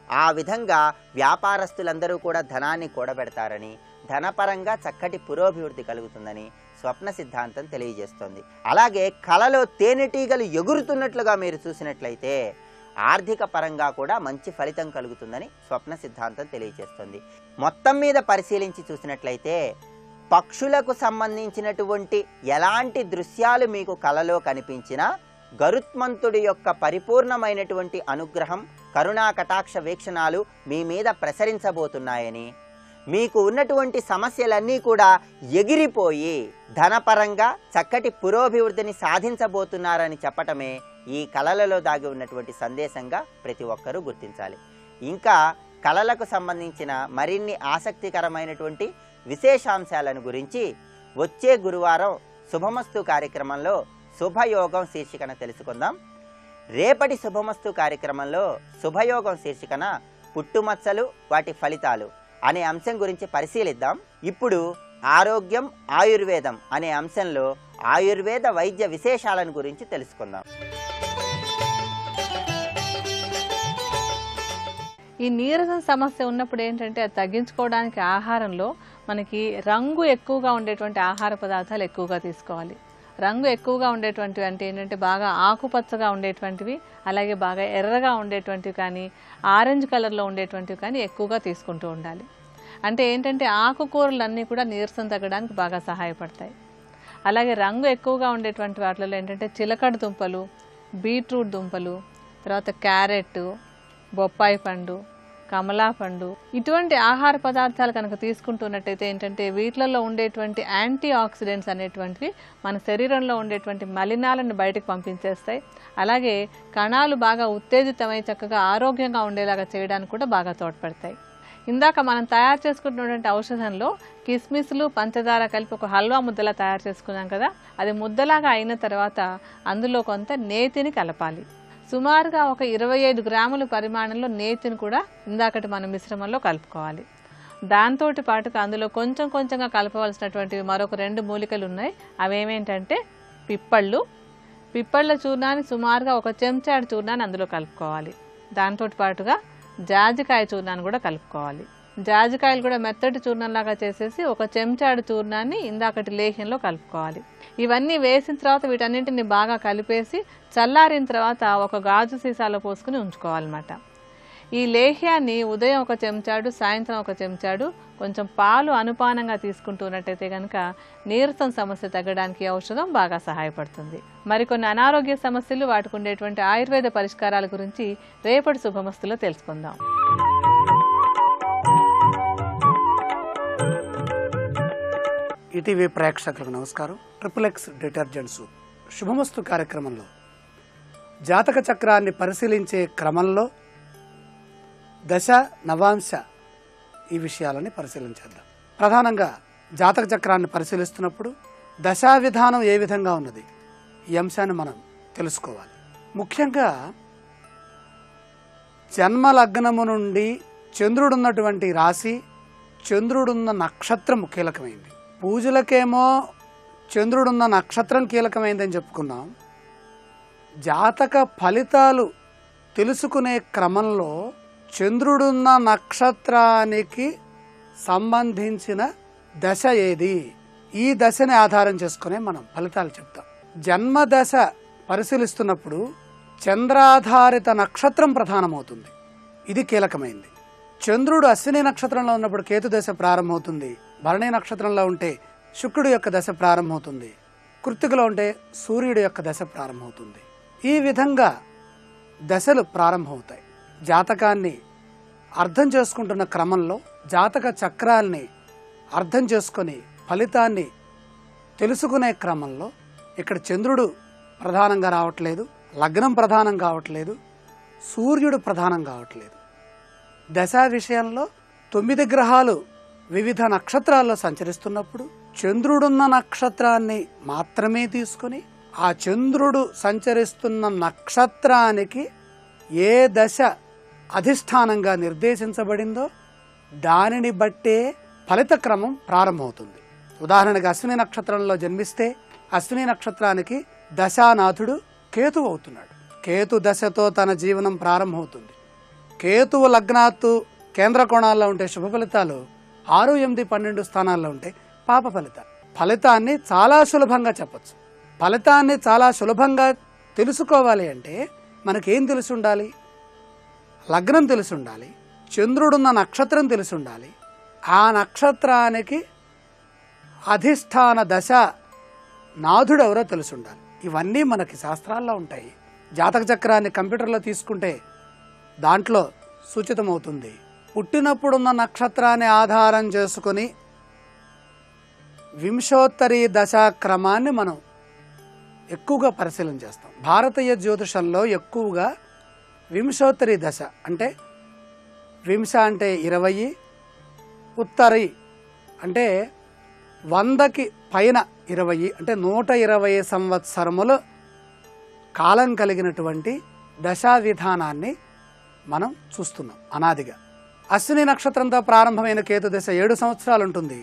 ఆ విధంగా వ్యాపారస్తులందరూ కూడా ధనాన్ని కూడబెడతారని, ధనపరంగా చక్కటి పురోభివృద్ధి కలుగుతుందని స్వప్న సిద్ధాంతం తెలియజేస్తుంది. అలాగే కళలో తేనెటీగలు ఎగురుతున్నట్లుగా మీరు చూసినట్లయితే ఆర్థిక పరంగా కూడా మంచి ఫలితం కలుగుతుందని స్వప్న సిద్ధాంతం తెలియజేస్తుంది. మొత్తం మీద పరిశీలించి చూసినట్లయితే పక్షులకు సంబంధించినటువంటి ఎలాంటి దృశ్యాలు మీకు కళలో కనిపించినా గరుత్మంతుడి యొక్క పరిపూర్ణమైనటువంటి అనుగ్రహం, కరుణా కటాక్ష వీక్షణాలు మీ మీద ప్రసరించబోతున్నాయని, మీకు ఉన్నటువంటి సమస్యలన్నీ కూడా ఎగిరిపోయి ధనపరంగా చక్కటి పురోభివృద్ధిని సాధించబోతున్నారని చెప్పటమే ఈ కళలలో దాగి ఉన్నటువంటి సందేశంగా ప్రతి ఒక్కరూ గుర్తించాలి. ఇంకా కళలకు సంబంధించిన మరిన్ని ఆసక్తికరమైనటువంటి విశేషాంశాలను గురించి వచ్చే గురువారం శుభమస్తు కార్యక్రమంలో శుభయోగం శీర్షికన తెలుసుకుందాం. రేపటి శుభమస్తు కార్యక్రమంలో శుభయోగం శీర్షికన పుట్టుమచ్చలు, వాటి ఫలితాలు అనే అంశం గురించి పరిశీలిద్దాం. ఇప్పుడు ఆరోగ్యం, ఆయుర్వేదం అనే అంశంలో ఆయుర్వేద వైద్య విశేషాలను గురించి తెలుసుకుందాం. ఈ నీరసం సమస్య ఉన్నప్పుడు ఏంటంటే అది తగ్గించుకోవడానికి ఆహారంలో మనకి రంగు ఎక్కువగా ఉండేటువంటి ఆహార పదార్థాలు ఎక్కువగా తీసుకోవాలి. రంగు ఎక్కువగా ఉండేటువంటివి అంటే ఏంటంటే బాగా ఆకుపచ్చగా ఉండేటువంటివి, అలాగే బాగా ఎర్రగా ఉండేటువంటివి కానీ ఆరెంజ్ కలర్లో ఉండేటువంటివి కానీ ఎక్కువగా తీసుకుంటూ ఉండాలి. అంటే ఏంటంటే ఆకుకూరలన్నీ కూడా నీరసం తగ్గడానికి బాగా సహాయపడతాయి. అలాగే రంగు ఎక్కువగా ఉండేటువంటి వాటిలో ఏంటంటే చిలకడ దుంపలు, బీట్రూట్ దుంపలు, తర్వాత క్యారెట్, బొప్పాయి పండు, కమలా పండు, ఇటువంటి ఆహార పదార్థాలు కనుక తీసుకుంటున్నట్టయితే ఏంటంటే వీటిలలో ఉండేటువంటి యాంటీ ఆక్సిడెంట్స్ అనేటువంటివి మన శరీరంలో ఉండేటువంటి మలినాలను బయటకు పంపించేస్తాయి. అలాగే కణాలు బాగా ఉత్తేజితమై చక్కగా ఆరోగ్యంగా ఉండేలాగా చేయడానికి కూడా బాగా తోడ్పడతాయి. ఇందాక మనం తయారు చేసుకుంటున్నటువంటి ఔషధంలో కిస్మిస్లు పంచదార కలిపి ఒక హల్వా ముద్దలా తయారు చేసుకున్నాం కదా, అది ముద్దలాగా అయిన తర్వాత అందులో కొంత నేతిని కలపాలి. సుమారుగా ఒక 25 గ్రాముల పరిమాణంలో నేతిని కూడా ఇందాకటి మన మిశ్రమంలో కలుపుకోవాలి. దాంతో పాటుగా అందులో కొంచెం కొంచెంగా కలపవలసినటువంటి మరొక 2 మూలికలు ఉన్నాయి. అవేమేంటంటే పిప్పళ్ళ చూర్ణాన్ని సుమారుగా ఒక చెంచాడు చూర్ణాన్ని అందులో కలుపుకోవాలి. దాంతో పాటుగా జాజికాయ చూర్ణాన్ని కూడా కలుపుకోవాలి. జాజికాయలు కూడా మెత్తటి చూర్ణంలాగా చేసేసి ఒక చెంచాడు చూర్ణాన్ని ఇందాకటి లేహ్యంలో కలుపుకోవాలి. ఇవన్నీ వేసిన తర్వాత వీటన్నింటిని బాగా కలిపేసి చల్లారిన తర్వాత ఒక గాజు సీసాలో పోసుకుని ఉంచుకోవాలన్నమాట. ఈ లేహ్యాన్ని ఉదయం ఒక చెంచాడు, సాయంత్రం ఒక చెంచాడు కొంచెం పాలు అనుపానంగా తీసుకుంటున్నట్టయితే కనుక నీరసం సమస్య తగ్గడానికి ఔషధం బాగా సహాయపడుతుంది. మరికొన్ని అనారోగ్య సమస్యలు, వాటికి ఉండేటువంటి ఆయుర్వేద పరిష్కారాల గురించి రేపటి శుభమస్తులో తెలుసుకుందాం. ఈటీవీ ప్రేక్షకులకు నమస్కారం. XXX డిటర్జెంట్స్ శుభమస్తు కార్యక్రమంలో జాతక చక్రాన్ని పరిశీలించే క్రమంలో దశ, నవాంశ ఈ విషయాలని పరిశీలించేద్దాం. ప్రధానంగా జాతక చక్రాన్ని పరిశీలిస్తున్నప్పుడు దశా విధానం ఏ విధంగా ఉన్నది, ఈ అంశాన్ని మనం తెలుసుకోవాలి. ముఖ్యంగా జన్మ లగ్నము నుండి చంద్రుడున్నటువంటి రాశి, చంద్రుడున్న నక్షత్రం కీలకమైంది. పూజలకేమో చంద్రుడున్న నక్షత్రం కీలకమైందని చెప్పుకున్నాం. జాతక ఫలితాలు తెలుసుకునే క్రమంలో చంద్రుడున్న నక్షత్రానికి సంబంధించిన దశ ఏది, ఈ దశని ఆధారం చేసుకునే మనం ఫలితాలు చెప్తాం. జన్మదశ పరిశీలిస్తున్నప్పుడు చంద్రాధారిత నక్షత్రం ప్రధానమవుతుంది, ఇది కీలకమైంది. చంద్రుడు అశ్విని నక్షత్రంలో ఉన్నప్పుడు కేతు దశ ప్రారంభమవుతుంది. భరణి నక్షత్రంలో ఉంటే శుక్రుడి యొక్క దశ ప్రారంభమవుతుంది. కృత్తికలో ఉంటే సూర్యుడి యొక్క దశ ప్రారంభమవుతుంది. ఈ విధంగా దశలు ప్రారంభమవుతాయి. జాతకాన్ని అర్థం చేసుకుంటున్న క్రమంలో జాతక చక్రాల్ని అర్థం చేసుకొని ఫలితాన్ని తెలుసుకునే క్రమంలో ఇక్కడ చంద్రుడు ప్రధానంగా రావట్లేదు, లగ్నం ప్రధానం కావట్లేదు, సూర్యుడు ప్రధానం కావట్లేదు. దశా విషయంలో 9 గ్రహాలు వివిధ నక్షత్రాల్లో సంచరిస్తున్నప్పుడు చంద్రుడున్న నక్షత్రాన్ని మాత్రమే తీసుకుని ఆ చంద్రుడు సంచరిస్తున్న నక్షత్రానికి ఏ దశ అధిష్టానంగా నిర్దేశించబడిందో దానిని బట్టే ఫలిత క్రమం ప్రారంభమవుతుంది. ఉదాహరణకు అశ్విని నక్షత్రంలో జన్మిస్తే అశ్విని నక్షత్రానికి దశానాథుడు కేతువు అవుతున్నాడు. కేతు దశతో తన జీవనం ప్రారంభమవుతుంది. కేతువు లగ్నాత్తు కేంద్ర కోణాల్లో ఉంటే శుభ ఫలితాలు, 6, 8, 12 స్థానాల్లో ఉంటే పాప ఫలితాలు. ఫలితాన్ని చాలా సులభంగా చెప్పచ్చు. ఫలితాన్ని చాలా సులభంగా తెలుసుకోవాలి అంటే మనకేం తెలిసి ఉండాలి? లగ్నం తెలిసి ఉండాలి, చంద్రుడున్న నక్షత్రం తెలిసి ఉండాలి, ఆ నక్షత్రానికి అధిష్టాన దశ నాథుడు ఎవరో తెలిసి ఉండాలి. ఇవన్నీ మనకి శాస్త్రాల్లో ఉంటాయి. జాతక చక్రాన్ని కంప్యూటర్లో తీసుకుంటే దాంట్లో సూచితమవుతుంది. పుట్టినప్పుడున్న నక్షత్రాన్ని ఆధారం చేసుకుని వింశోత్తరి దశా క్రమాన్ని మనం ఎక్కువగా పరిశీలన చేస్తాం. భారతీయ జ్యోతిషంలో ఎక్కువగా వింశోత్తరి దశ అంటే వింశ అంటే 20, ఉత్తరి అంటే 100కి పైన 20 అంటే 120 సంవత్సరములు కాలం కలిగినటువంటి దశా విధానాన్ని మనం చూస్తున్నాం అనాదిగా. అశ్విని నక్షత్రంతో ప్రారంభమైన కేతు దశ 7 సంవత్సరాలు ఉంటుంది.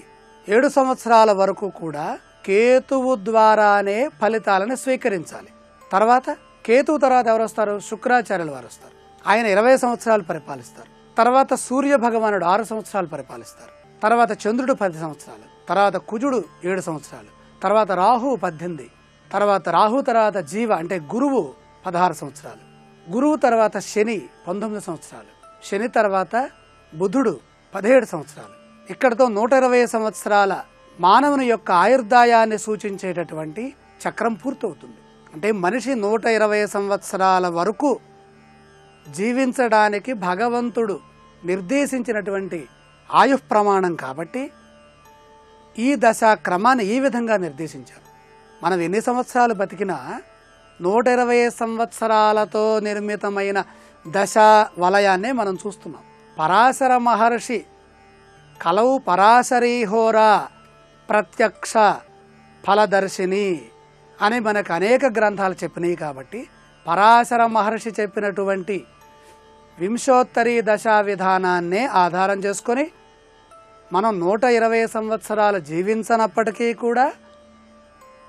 7 సంవత్సరాల వరకు కూడా కేతువు ద్వారానే ఫలితాలను స్వీకరించాలి. తర్వాత కేతువు తర్వాత ఎవరు వస్తారు? శుక్రాచార్యులు వారు వస్తారు. ఆయన 20 సంవత్సరాలు పరిపాలిస్తారు. తర్వాత సూర్య భగవానుడు 6 సంవత్సరాలు పరిపాలిస్తారు. తర్వాత చంద్రుడు 10 సంవత్సరాలు, తర్వాత కుజుడు 7 సంవత్సరాలు, తర్వాత రాహు 18, తర్వాత రాహు తర్వాత జీవ అంటే గురువు 16 సంవత్సరాలు, గురువు తర్వాత శని 19 సంవత్సరాలు, శని తర్వాత బుధుడు 17 సంవత్సరాలు. ఇక్కడతో 120 సంవత్సరాల మానవుని యొక్క ఆయుర్దాయాన్ని సూచించేటటువంటి చక్రం పూర్తవుతుంది. అంటే మనిషి 120 సంవత్సరాల వరకు జీవించడానికి భగవంతుడు నిర్దేశించినటువంటి ఆయుః ప్రమాణం కాబట్టి ఈ దశా క్రమాన్ని ఈ విధంగా నిర్దేశించారు. మనం ఎన్ని సంవత్సరాలు బతికినా 120 సంవత్సరాలతో నిర్మితమైన దశా వలయాన్నే మనం చూస్తున్నాం. పరాశర మహర్షి కలవు పరాశరీహోరా ప్రత్యక్ష ఫలదర్శిని అని మనకు అనేక గ్రంథాలు చెప్పినాయి. కాబట్టి పరాశర మహర్షి చెప్పినటువంటి వింశోత్తరీ దశా విధానాన్నే ఆధారం చేసుకొని మనం 120 సంవత్సరాలు జీవించనప్పటికీ కూడా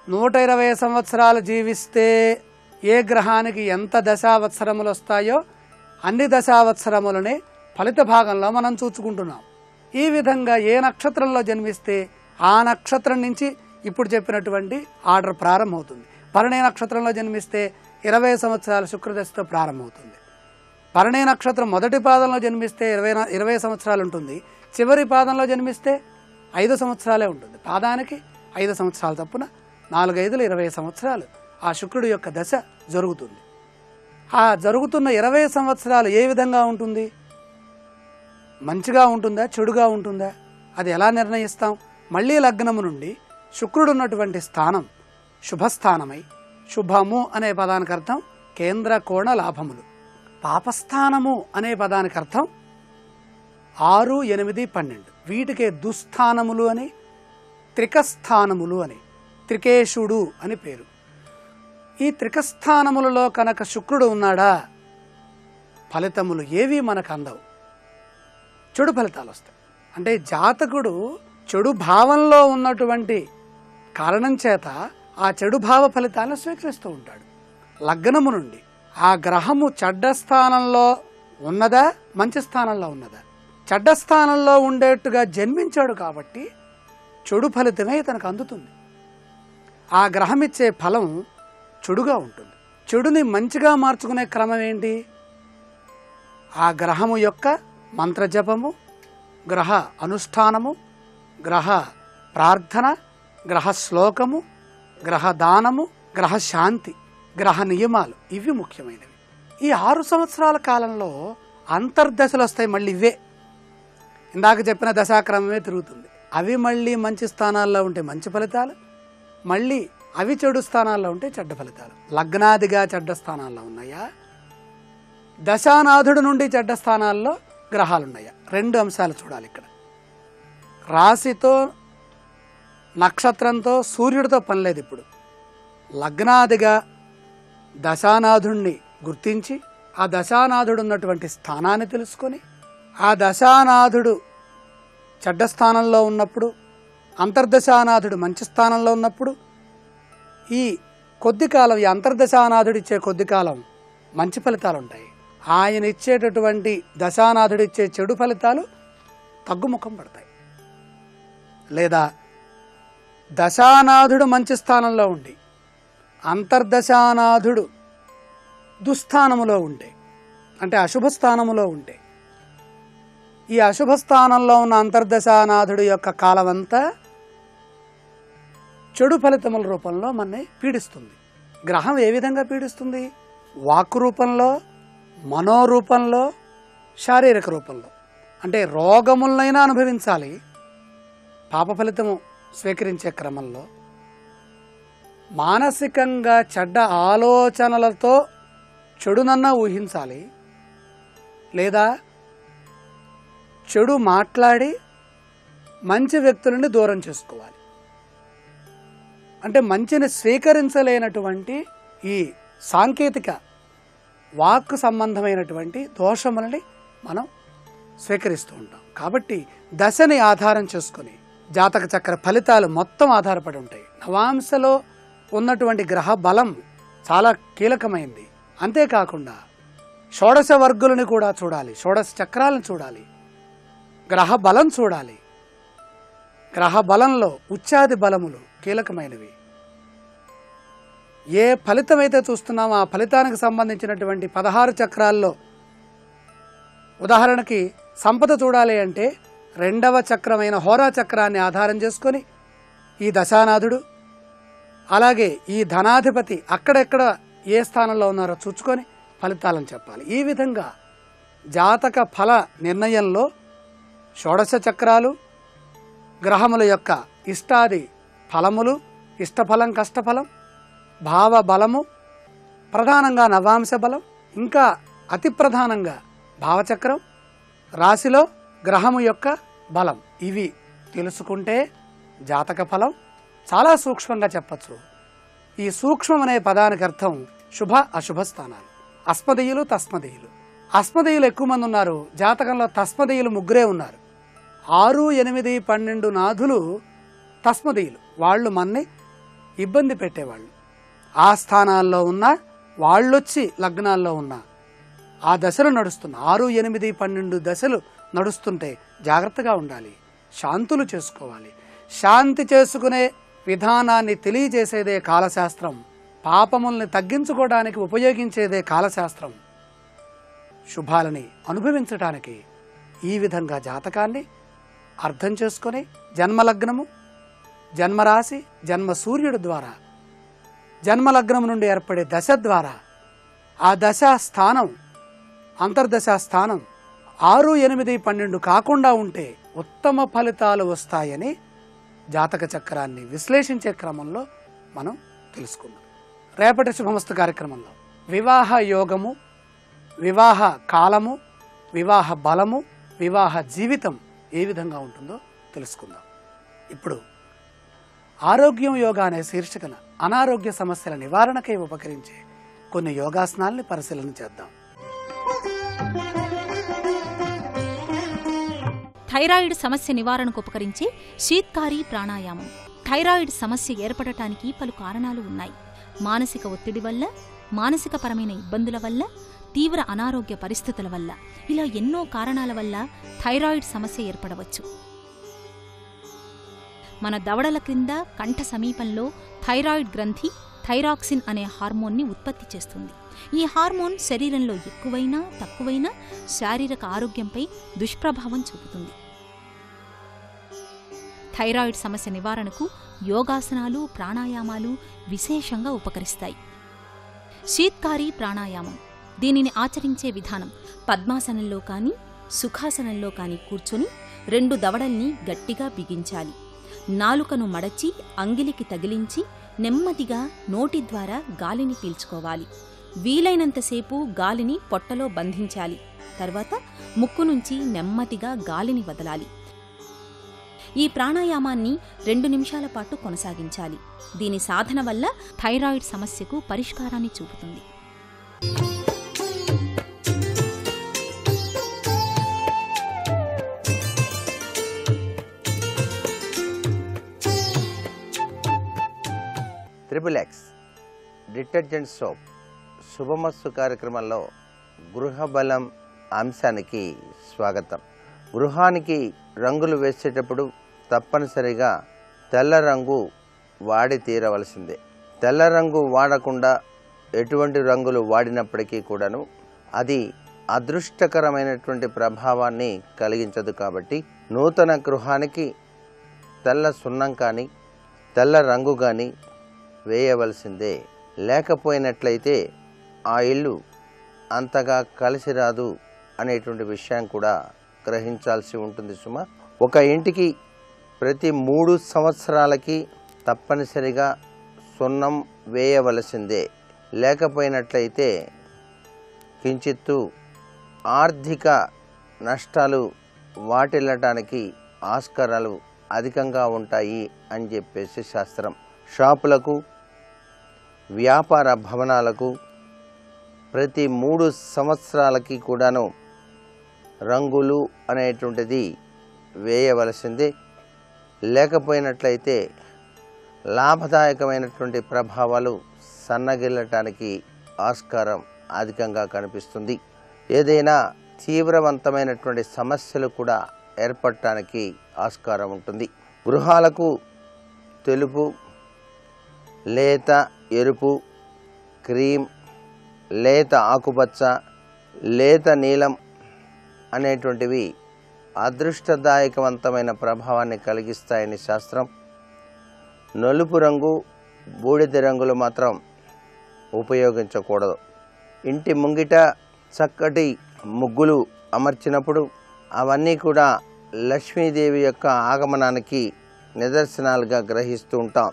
120 సంవత్సరాలు జీవిస్తే ఏ గ్రహానికి ఎంత దశావత్సరములు వస్తాయో అన్ని దశావత్సరములని ఫలిత భాగంలో మనం చూసుకుంటున్నాం. ఈ విధంగా ఏ నక్షత్రంలో జన్మిస్తే ఆ నక్షత్రం నుంచి ఇప్పుడు చెప్పినటువంటి ఆర్డర్ ప్రారంభమవుతుంది. భరణి నక్షత్రంలో జన్మిస్తే 20 సంవత్సరాల శుక్రదశతో ప్రారంభమవుతుంది. భరణి నక్షత్రం మొదటి పాదంలో జన్మిస్తే 20 సంవత్సరాలు ఉంటుంది. చివరి పాదంలో జన్మిస్తే 5 సంవత్సరాలే ఉంటుంది. పాదానికి 5 సంవత్సరాల తప్పున 4 5 20 సంవత్సరాలు ఆ శుక్రుడి యొక్క దశ జరుగుతుంది. ఆ జరుగుతున్న 20 సంవత్సరాలు ఏ విధంగా ఉంటుంది? మంచిగా ఉంటుందా, చెడుగా ఉంటుందా? అది ఎలా నిర్ణయిస్తాం? మళ్ళీ లగ్నము నుండి శుక్రుడు ఉన్నటువంటి స్థానం శుభస్థానమై, శుభము అనే పదానికి అర్థం కేంద్ర కోణ లాభములు, పాపస్థానము అనే పదానికి అర్థం 6 8 12 వీటికే దుస్థానములు అని, త్రికస్థానములు అని, త్రికేశుడు అని పేరు. ఈ త్రికస్థానములలో కనుక శుక్రుడు ఉన్నాడా ఫలితములు ఏవి మనకు అందవు, చెడు ఫలితాలు వస్తాయి. అంటే జాతకుడు చెడు భావంలో ఉన్నటువంటి కారణం చేత ఆ చెడు భావ ఫలితాలను స్వీకరిస్తూ ఉంటాడు. లగ్నము నుండి ఆ గ్రహము చెడ్డ స్థానంలో ఉన్నదా, మంచి స్థానంలో ఉన్నదా? చెడ్డ స్థానంలో ఉండేట్టుగా జన్మించాడు కాబట్టి చెడు ఫలితమే తనకు అందుతుంది. ఆ గ్రహం ఇచ్చే ఫలం చెడుగా ఉంటుంది. చెడుని మంచిగా మార్చుకునే క్రమం ఏంటి? ఆ గ్రహము యొక్క మంత్రజపము, గ్రహ అనుష్ఠానము, గ్రహ ప్రార్థన, గ్రహ శ్లోకము, గ్రహ దానము, గ్రహ శాంతి, గ్రహ నియమాలు ఇవి ముఖ్యమైనవి. ఈ 6 సంవత్సరాల కాలంలో అంతర్దశలు వస్తాయి. మళ్ళీ ఇవే ఇందాక చెప్పిన దశాక్రమమే తిరుగుతుంది. అవి మళ్ళీ మంచి స్థానాల్లో ఉంటే మంచి ఫలితాలు, మళ్ళీ అవి చెడు స్థానాల్లో ఉంటే చెడ్డ ఫలితాలు. లగ్నాదిగా చెడ్డ స్థానాల్లో ఉన్నాయా, దశానాథుడు నుండి చెడ్డ స్థానాల్లో గ్రహాలు ఉన్నాయా? 2 అంశాలు చూడాలి ఇక్కడ. రాశితో నక్షత్రంతో సూర్యుడితో పని లేదు. ఇప్పుడు లగ్నాదిగా దశానాథుణ్ణి గుర్తించి ఆ దశానాథుడు ఉన్నటువంటి స్థానాన్ని తెలుసుకొని ఆ దశానాథుడు చెడ్డ స్థానంలో ఉన్నప్పుడు, అంతర్దశానాథుడు మంచి స్థానంలో ఉన్నప్పుడు ఈ కొద్ది కాలం, ఈ అంతర్దశానాథుడు ఇచ్చే కొద్ది కాలం మంచి ఫలితాలు ఉంటాయి. ఆయన ఇచ్చేటటువంటి దశానాథుడు ఇచ్చే చెడు ఫలితాలు తగ్గుముఖం పడతాయి. లేదా దశానాథుడు మంచి స్థానంలో ఉండి అంతర్దశానాథుడు దుస్థానములో ఉంటే, అంటే అశుభ స్థానములో ఉంటే, ఈ అశుభ స్థానంలో ఉన్న అంతర్దశానాథుడి యొక్క కాలమంతా చెడు ఫలితముల రూపంలో మనని పీడిస్తుంది. గ్రహం ఏ విధంగా పీడిస్తుంది? వాక్కు రూపంలో, మనోరూపంలో, శారీరక రూపంలో. అంటే రోగములనైనా అనుభవించాలి పాప ఫలితము స్వీకరించే క్రమంలో, మానసికంగా చెడ్డ ఆలోచనలతో చెడునన్నా ఊహించాలి, లేదా చెడు మాట్లాడి మంచి వ్యక్తులని దూరం చేసుకోవాలి. అంటే మంచిని స్వీకరించలేనటువంటి ఈ సాంకేతిక వాక్కు సంబంధమైనటువంటి దోషములని మనం స్వీకరిస్తూ ఉంటాం. కాబట్టి దశని ఆధారం చేసుకుని జాతక చక్ర ఫలితాలు మొత్తం ఆధారపడి ఉంటాయి. నవాంశలో ఉన్నటువంటి గ్రహ బలం చాలా కీలకమైంది. అంతేకాకుండా షోడశ వర్గులని కూడా చూడాలి, షోడశ చక్రాలను చూడాలి, గ్రహ బలం చూడాలి. గ్రహ బలంలో ఉచ్చాది బలములు కీలకమైనవి. ఏ ఫలితమైతే చూస్తున్నామో ఆ ఫలితానికి సంబంధించినటువంటి 16 చక్రాల్లో ఉదాహరణకి సంపద చూడాలి అంటే 2వ చక్రమైన హోరా చక్రాన్ని ఆధారం చేసుకొని ఈ దశానాథుడు, అలాగే ఈ ధనాధిపతి అక్కడెక్కడ ఏ స్థానంలో ఉన్నారో చూసుకొని ఫలితాలను చెప్పాలి. ఈ విధంగా జాతక ఫల నిర్ణయంలో షోడశ చక్రాలు, గ్రహముల యొక్క ఇష్టాది ఫలములు, ఇష్టఫలం, కష్టఫలం, భావ బలము, ప్రధానంగా నవాంశ బలం, ఇంకా అతి ప్రధానంగా భావచక్రం, రాశిలో గ్రహము యొక్క బలం ఇవి తెలుసుకుంటే జాతక ఫలం చాలా సూక్ష్మంగా చెప్పచ్చు. ఈ సూక్ష్మం అనే పదానికి అర్థం శుభ అశుభ స్థానాలు. అస్మదీయులు, తస్మదీయులు. అస్మదీయులు ఎక్కువ మంది ఉన్నారు. జాతకంలో తస్మదీయులు 3 ఉన్నారు. 6, 8, 12 నాథులు తస్మదీయులు. వాళ్ళు మన్ని ఇబ్బంది పెట్టేవాళ్ళు. ఆ స్థానాల్లో ఉన్న వాళ్ళొచ్చి లగ్నాల్లో ఉన్న ఆ దశలు నడుస్తున్న 6, 8, 12 దశలు నడుస్తుంటే జాగ్రత్తగా ఉండాలి. శాంతులు చేసుకోవాలి. శాంతి చేసుకునే విధానాన్ని తెలియజేసేదే కాలశాస్త్రం. పాపముల్ని తగ్గించుకోవడానికి ఉపయోగించేదే కాలశాస్త్రం. శుభాలని అనుభవించడానికి ఈ విధంగా జాతకాన్ని అర్థం చేసుకొని జన్మలగ్నము, జన్మరాశి, జన్మ సూర్యుడు ద్వారా, జన్మలగ్నం నుండి ఏర్పడే దశ ద్వారా ఆ దశా స్థానం, అంతర్దశా స్థానం 6, 8, 12 కాకుండా ఉంటే ఉత్తమ ఫలితాలు వస్తాయని జాతక చక్రాన్ని విశ్లేషించే క్రమంలో మనం తెలుసుకుందాం. రేపటి శుభమస్తు కార్యక్రమంలో వివాహ యోగము, వివాహ కాలము, వివాహ బలము, వివాహ జీవితం ఏ విధంగా ఉంటుందో తెలుసుకుందాం. ఇప్పుడు ఆరోగ్యం యోగా అనే శీర్షికన అనారోగ్య సమస్యల నివారణకై ఉపకరించే కొన్ని యోగాసనాల్ని పరిశీలన చేద్దాం. థైరాయిడ్ సమస్య నివారణకు ఉపకరించే శీత్కారి ప్రాణాయామం. థైరాయిడ్ సమస్య ఏర్పడటానికి పలు కారణాలు ఉన్నాయి. మానసిక ఒత్తిడి వల్ల, మానసికపరమైన ఇబ్బందుల వల్ల, తీవ్ర అనారోగ్య పరిస్థితుల వల్ల, ఇలా ఎన్నో కారణాల వల్ల థైరాయిడ్ సమస్య ఏర్పడవచ్చు. మన దవడల క్రింద కంఠ సమీపంలో థైరాయిడ్ గ్రంథి థైరాక్సిన్ అనే హార్మోన్ని ఉత్పత్తి చేస్తుంది. ఈ హార్మోన్ శరీరంలో ఎక్కువైనా తక్కువైనా శారీరక ఆరోగ్యంపై దుష్ప్రభావం చూపుతుంది. థైరాయిడ్ సమస్య నివారణకు యోగాసనాలు, ప్రాణాయామాలు విశేషంగా ఉపకరిస్తాయి. శీత్కారి ప్రాణాయామం. దీనిని ఆచరించే విధానం పద్మాసనంలో కానీ సుఖాసనంలో కానీ కూర్చొని 2 దవడల్ని గట్టిగా బిగించాలి. నాలుకను మడచి అంగిలికి తగిలించి నెమ్మదిగా నోటి ద్వారా గాలిని పీల్చుకోవాలి. వీలైనంతసేపు గాలిని పొట్టలో బంధించాలి. తర్వాత ముక్కు నుంచి నెమ్మదిగా గాలిని వదలాలి. ఈ ప్రాణాయామాన్ని 2 నిమిషాల పాటు కొనసాగించాలి. దీని సాధన వల్ల థైరాయిడ్ సమస్యకు పరిష్కారాన్ని చూపుతుంది. XXX డిటర్జెంట్ సోప్ శుభమస్తు కార్యక్రమంలో గృహబలం అంశానికి స్వాగతం. గృహానికి రంగులు వేసేటప్పుడు తప్పనిసరిగా తెల్ల రంగు వాడి తీరవలసిందే. తెల్ల రంగు వాడకుండా ఎటువంటి రంగులు వాడినప్పటికీ కూడాను అది అదృష్టకరమైనటువంటి ప్రభావాన్ని కలిగించదు. కాబట్టి నూతన గృహానికి తెల్ల సున్నం కానీ తెల్ల రంగు కానీ వేయవలసిందే. లేకపోయినట్లయితే ఆ ఇల్లు అంతగా కలిసి రాదు అనేటువంటి విషయం కూడా గ్రహించాల్సి ఉంటుంది సుమ. ఒక ఇంటికి ప్రతి 3 సంవత్సరాలకి తప్పనిసరిగా సున్నం వేయవలసిందే. లేకపోయినట్లయితే కించిత్తు ఆర్థిక నష్టాలు వాటిల్లటానికి ఆస్కారాలు అధికంగా ఉంటాయి అని చెప్పేసి శాస్త్రం. షాపులకు, వ్యాపార భవనాలకు ప్రతి 3 సంవత్సరాలకి కూడాను రంగులు అనేటువంటిది వేయవలసిందే. లేకపోయినట్లయితే లాభదాయకమైనటువంటి ప్రభావాలు సన్నగిల్లటానికి ఆస్కారం అధికంగా కనిపిస్తుంది. ఏదైనా తీవ్రవంతమైనటువంటి సమస్యలు కూడా ఏర్పడటానికి ఆస్కారం ఉంటుంది. గృహాలకు తెలుపు, లేత ఎరుపు, క్రీమ్, లేత ఆకుపచ్చ, లేత నీలం అనేటువంటివి అదృష్టదాయకవంతమైన ప్రభావాన్ని కలిగిస్తాయని శాస్త్రం. నలుపు రంగు, బూడిద రంగులు మాత్రం ఉపయోగించకూడదు. ఇంటి ముంగిట చక్కటి ముగ్గులు అమర్చినప్పుడు అవన్నీ కూడా లక్ష్మీదేవి యొక్క ఆగమనానికి నిదర్శనాలుగా గ్రహిస్తూ ఉంటాం.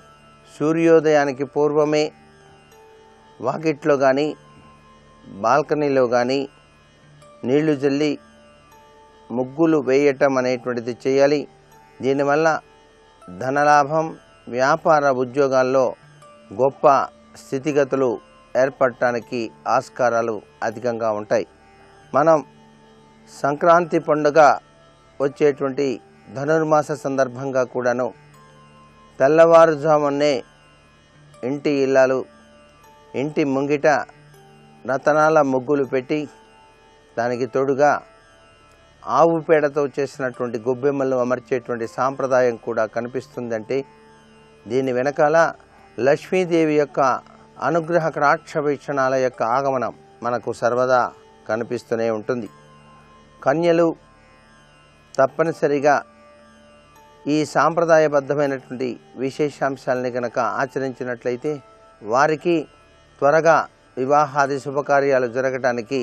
సూర్యోదయానికి పూర్వమే వాకిట్లో కానీ బాల్కనీలో కానీ నీళ్లు జల్లి ముగ్గులు వేయటం అనేటువంటిది చేయాలి. దీనివల్ల ధనలాభం, వ్యాపార ఉద్యోగాల్లో గొప్ప స్థితిగతులు ఏర్పడటానికి ఆస్కారాలు అధికంగా ఉంటాయి. మనం సంక్రాంతి పండుగ వచ్చేటువంటి ధనుర్మాస సందర్భంగా కూడాను తెల్లవారుజామునే ఇంటి ఇల్లాలు ఇంటి ముంగిట రతనాల ముగ్గులు పెట్టి దానికి తోడుగా ఆవు పేడతో చేసినటువంటి గొబ్బెమ్మలు అమర్చేటువంటి సాంప్రదాయం కూడా కనిపిస్తుందంటే దీని వెనకాల లక్ష్మీదేవి యొక్క అనుగ్రహ కటాక్ష వీక్షణాల యొక్క ఆగమనం మనకు సర్వదా కనిపిస్తూనే ఉంటుంది. కన్యలు తప్పనిసరిగా ఈ సాంప్రదాయబద్ధమైనటువంటి విశేషాంశాలని కనుక ఆచరించినట్లయితే వారికి త్వరగా వివాహాది శుభకార్యాలు జరగటానికి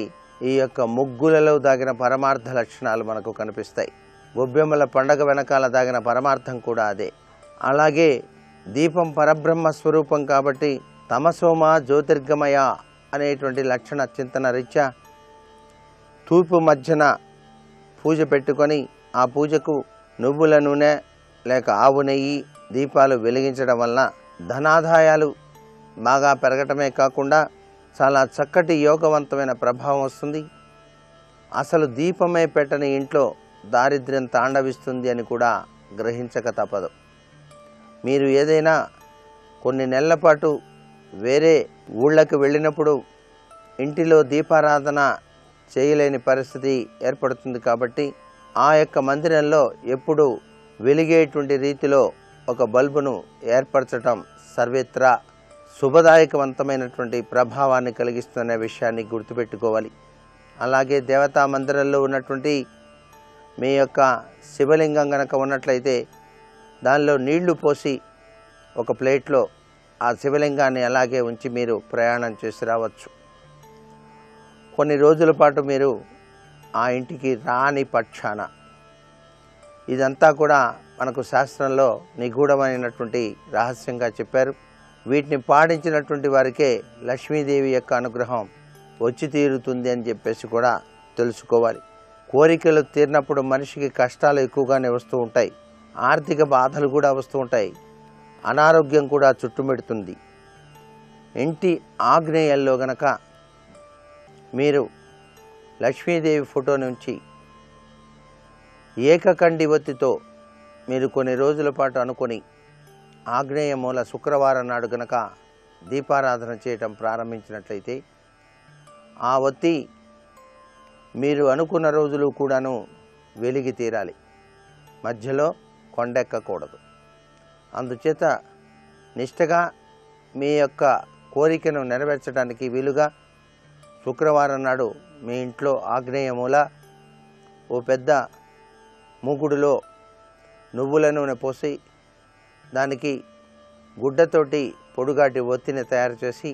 ఈ యొక్క ముగ్గులలో దాగిన పరమార్థ లక్షణాలు మనకు కనిపిస్తాయి. గొబ్బెమ్మల పండగ వెనకాల దాగిన పరమార్థం కూడా అదే. అలాగే దీపం పరబ్రహ్మ స్వరూపం కాబట్టి తమసోమ జ్యోతిర్గమయ అనేటువంటి లక్షణ చింతన రీత్యా తూర్పు మధ్యన పూజ పెట్టుకొని ఆ పూజకు నువ్వుల నూనె లేక ఆవు నెయ్యి దీపాలు వెలిగించడం వలన ధనాదాయాలు బాగా పెరగటమే కాకుండా చాలా చక్కటి యోగవంతమైన ప్రభావం వస్తుంది. అసలు దీపమే పెట్టని ఇంట్లో దారిద్ర్యం తాండవిస్తుంది అని కూడా గ్రహించక తప్పదు. మీరు ఏదైనా కొన్ని నెలల పాటు వేరే ఊళ్ళకి వెళ్ళినప్పుడు ఇంటిలో దీపారాధన చేయలేని పరిస్థితి ఏర్పడుతుంది. కాబట్టి ఆ యొక్క మందిరంలో ఎప్పుడు వెలిగేటువంటి రీతిలో ఒక బల్బును ఏర్పరచటం సర్వత్రా శుభదాయకవంతమైనటువంటి ప్రభావాన్ని కలిగిస్తున్న విషయాన్ని గుర్తుపెట్టుకోవాలి. అలాగే దేవతా మందిరంలో ఉన్నటువంటి మీ యొక్క శివలింగం కనుక ఉన్నట్లయితే దానిలో నీళ్లు పోసి ఒక ప్లేట్లో ఆ శివలింగాన్ని అలాగే ఉంచి మీరు ప్రయాణం చేసి రావచ్చు. కొన్ని రోజుల పాటు మీరు ఆ ఇంటికి రాని పక్షాన ఇదంతా కూడా మనకు శాస్త్రంలో నిగూఢమైనటువంటి రహస్యంగా చెప్పారు. వీటిని పాటించినటువంటి వారికే లక్ష్మీదేవి యొక్క అనుగ్రహం వచ్చి తీరుతుంది అని చెప్పేసి కూడా తెలుసుకోవాలి. కోరికలు తీరినప్పుడు మనిషికి కష్టాలు ఎక్కువగానే వస్తూ ఉంటాయి, ఆర్థిక బాధలు కూడా వస్తూ ఉంటాయి, అనారోగ్యం కూడా చుట్టుముడుతుంది. ఇంటి ఆగ్నేయంలో గనక మీరు లక్ష్మీదేవి ఫోటో నుంచి ఏకకండి ఒత్తితో మీరు కొన్ని రోజుల పాటు అనుకొని ఆగ్నేయ మూల శుక్రవారం నాడు గనక దీపారాధన చేయటం ప్రారంభించినట్లయితే ఆ ఒత్తి మీరు అనుకున్న రోజులు కూడాను వెలిగి తీరాలి, మధ్యలో కొండెక్కకూడదు. అందుచేత నిష్టగా మీ యొక్క కోరికను నెరవేర్చడానికి వీలుగా శుక్రవారం నాడు మీ ఇంట్లో ఆగ్నేయ మూల ఓ పెద్ద మూగుడులో నువ్వుల నూనె పోసి దానికి గుడ్డతోటి పొడుగాటి ఒత్తిని తయారు చేసి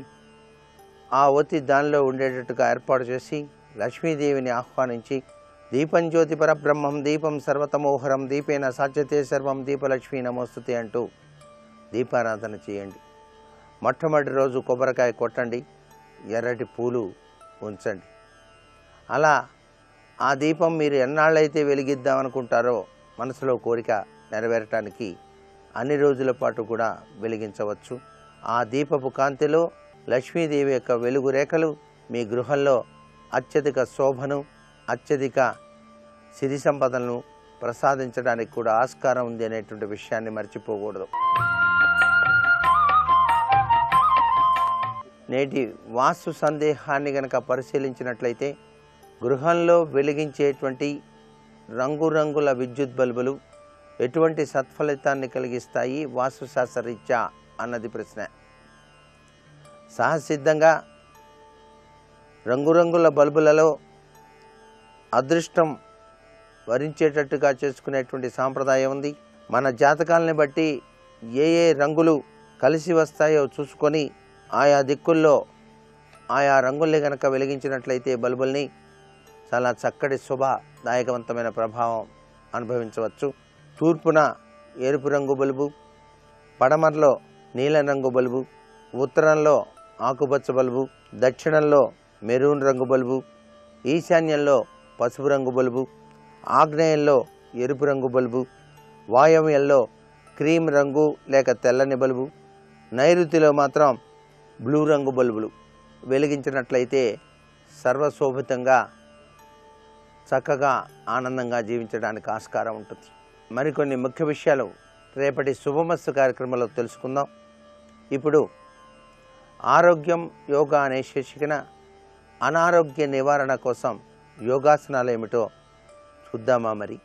ఆ ఒత్తి దానిలో ఉండేటట్టుగా ఏర్పాటు చేసి లక్ష్మీదేవిని ఆహ్వానించి దీపం జ్యోతి పరబ్రహ్మం దీపం సర్వతమోహరం దీపేన సాధ్యతే సర్వం దీపలక్ష్మీ నమోస్తుతే అంటూ దీపారాధన చేయండి. మొట్టమొదటి రోజు కొబ్బరికాయ కొట్టండి, ఎర్రటి పూలు ఉంచండి. అలా ఆ దీపం మీరు ఎన్నాళ్ళైతే వెలిగిద్దామనుకుంటారో మనసులో కోరిక నెరవేరటానికి అన్ని రోజుల పాటు కూడా వెలిగించవచ్చు. ఆ దీపపు కాంతిలో లక్ష్మీదేవి యొక్క వెలుగు రేఖలు మీ గృహంలో అత్యధిక శోభను, అత్యధిక సిరి సంపదలను ప్రసాదించడానికి కూడా ఆస్కారం ఉంది అనేటువంటి విషయాన్ని మర్చిపోకూడదు. నేటి వాస్తు సందేహాన్ని గనక పరిశీలించినట్లయితే గృహంలో వెలిగించేటువంటి రంగురంగుల విద్యుత్ బల్బులు ఎటువంటి సత్ఫలితాన్ని కలిగిస్తాయి వాస్తుశాస్త్రరీత్యా అన్నది ప్రశ్న. సహసిద్ధంగా రంగురంగుల బల్బులలో అదృష్టం వరించేటట్టుగా చేసుకునేటువంటి సాంప్రదాయం ఉంది. మన జాతకాలని బట్టి ఏ ఏ రంగులు కలిసి వస్తాయో చూసుకొని ఆయా దిక్కుల్లో ఆయా రంగుల్ని కనుక వెలిగించినట్లయితే బల్బుల్ని చాలా చక్కటి శుభదాయకవంతమైన ప్రభావం అనుభవించవచ్చు. తూర్పున ఎరుపు రంగు బల్బు, పడమరలో నీలం రంగు బల్బు, ఉత్తరంలో ఆకుపచ్చ బల్బు, దక్షిణంలో మెరూన్ రంగు బల్బు, ఈశాన్యంలో పసుపు రంగు బల్బు, ఆగ్నేయంలో ఎరుపు రంగు బల్బు, వాయవ్యంలో క్రీమ్ రంగు లేక తెల్లని బల్బు, నైరుతిలో మాత్రం బ్లూ రంగు బల్బులు వెలిగించినట్లయితే సర్వశోభితంగా చక్కగా ఆనందంగా జీవించడానికి ఆస్కారం ఉంటుంది. మరికొన్ని ముఖ్య విషయాలు రేపటి శుభమస్తు కార్యక్రమంలో తెలుసుకుందాం. ఇప్పుడు ఆరోగ్యం యోగా అనే శీర్షికన అనారోగ్య నివారణ కోసం యోగాసనాలు ఏమిటో చూద్దామా? మరి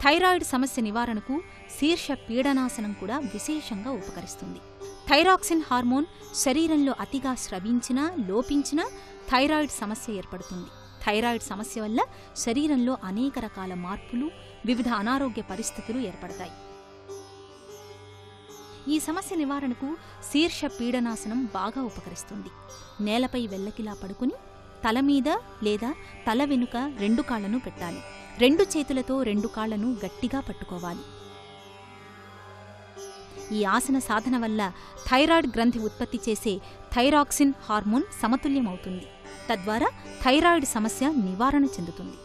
థైరాయిడ్ సమస్య నివారణకు శీర్ష పీడనాసనం కూడా విశేషంగా ఉపకరిస్తుంది. థైరాక్సిన్ హార్మోన్ శరీరంలో అతిగా స్రవించినా లోపించినా థైరాయిడ్ సమస్య ఏర్పడుతుంది. థైరాయిడ్ సమస్య వల్ల శరీరంలో అనేక రకాల మార్పులు, వివిధ అనారోగ్య పరిస్థితులు ఏర్పడతాయి. ఈ సమస్య నివారణకు శీర్ష పీడనాసనం బాగా ఉపకరిస్తుంది. నేలపై వెల్లకిలా పడుకుని తల మీద లేదా తల వెనుక 2 కాళ్లను పెట్టాలి. 2 చేతులతో 2 కాళ్లను గట్టిగా పట్టుకోవాలి. ఈ ఆసన సాధన వల్ల థైరాయిడ్ గ్రంథి ఉత్పత్తి చేసే థైరాక్సిన్ హార్మోన్ సమతుల్యమవుతుంది. తద్వారా థైరాయిడ్ సమస్య నివారణ చెందుతుంది.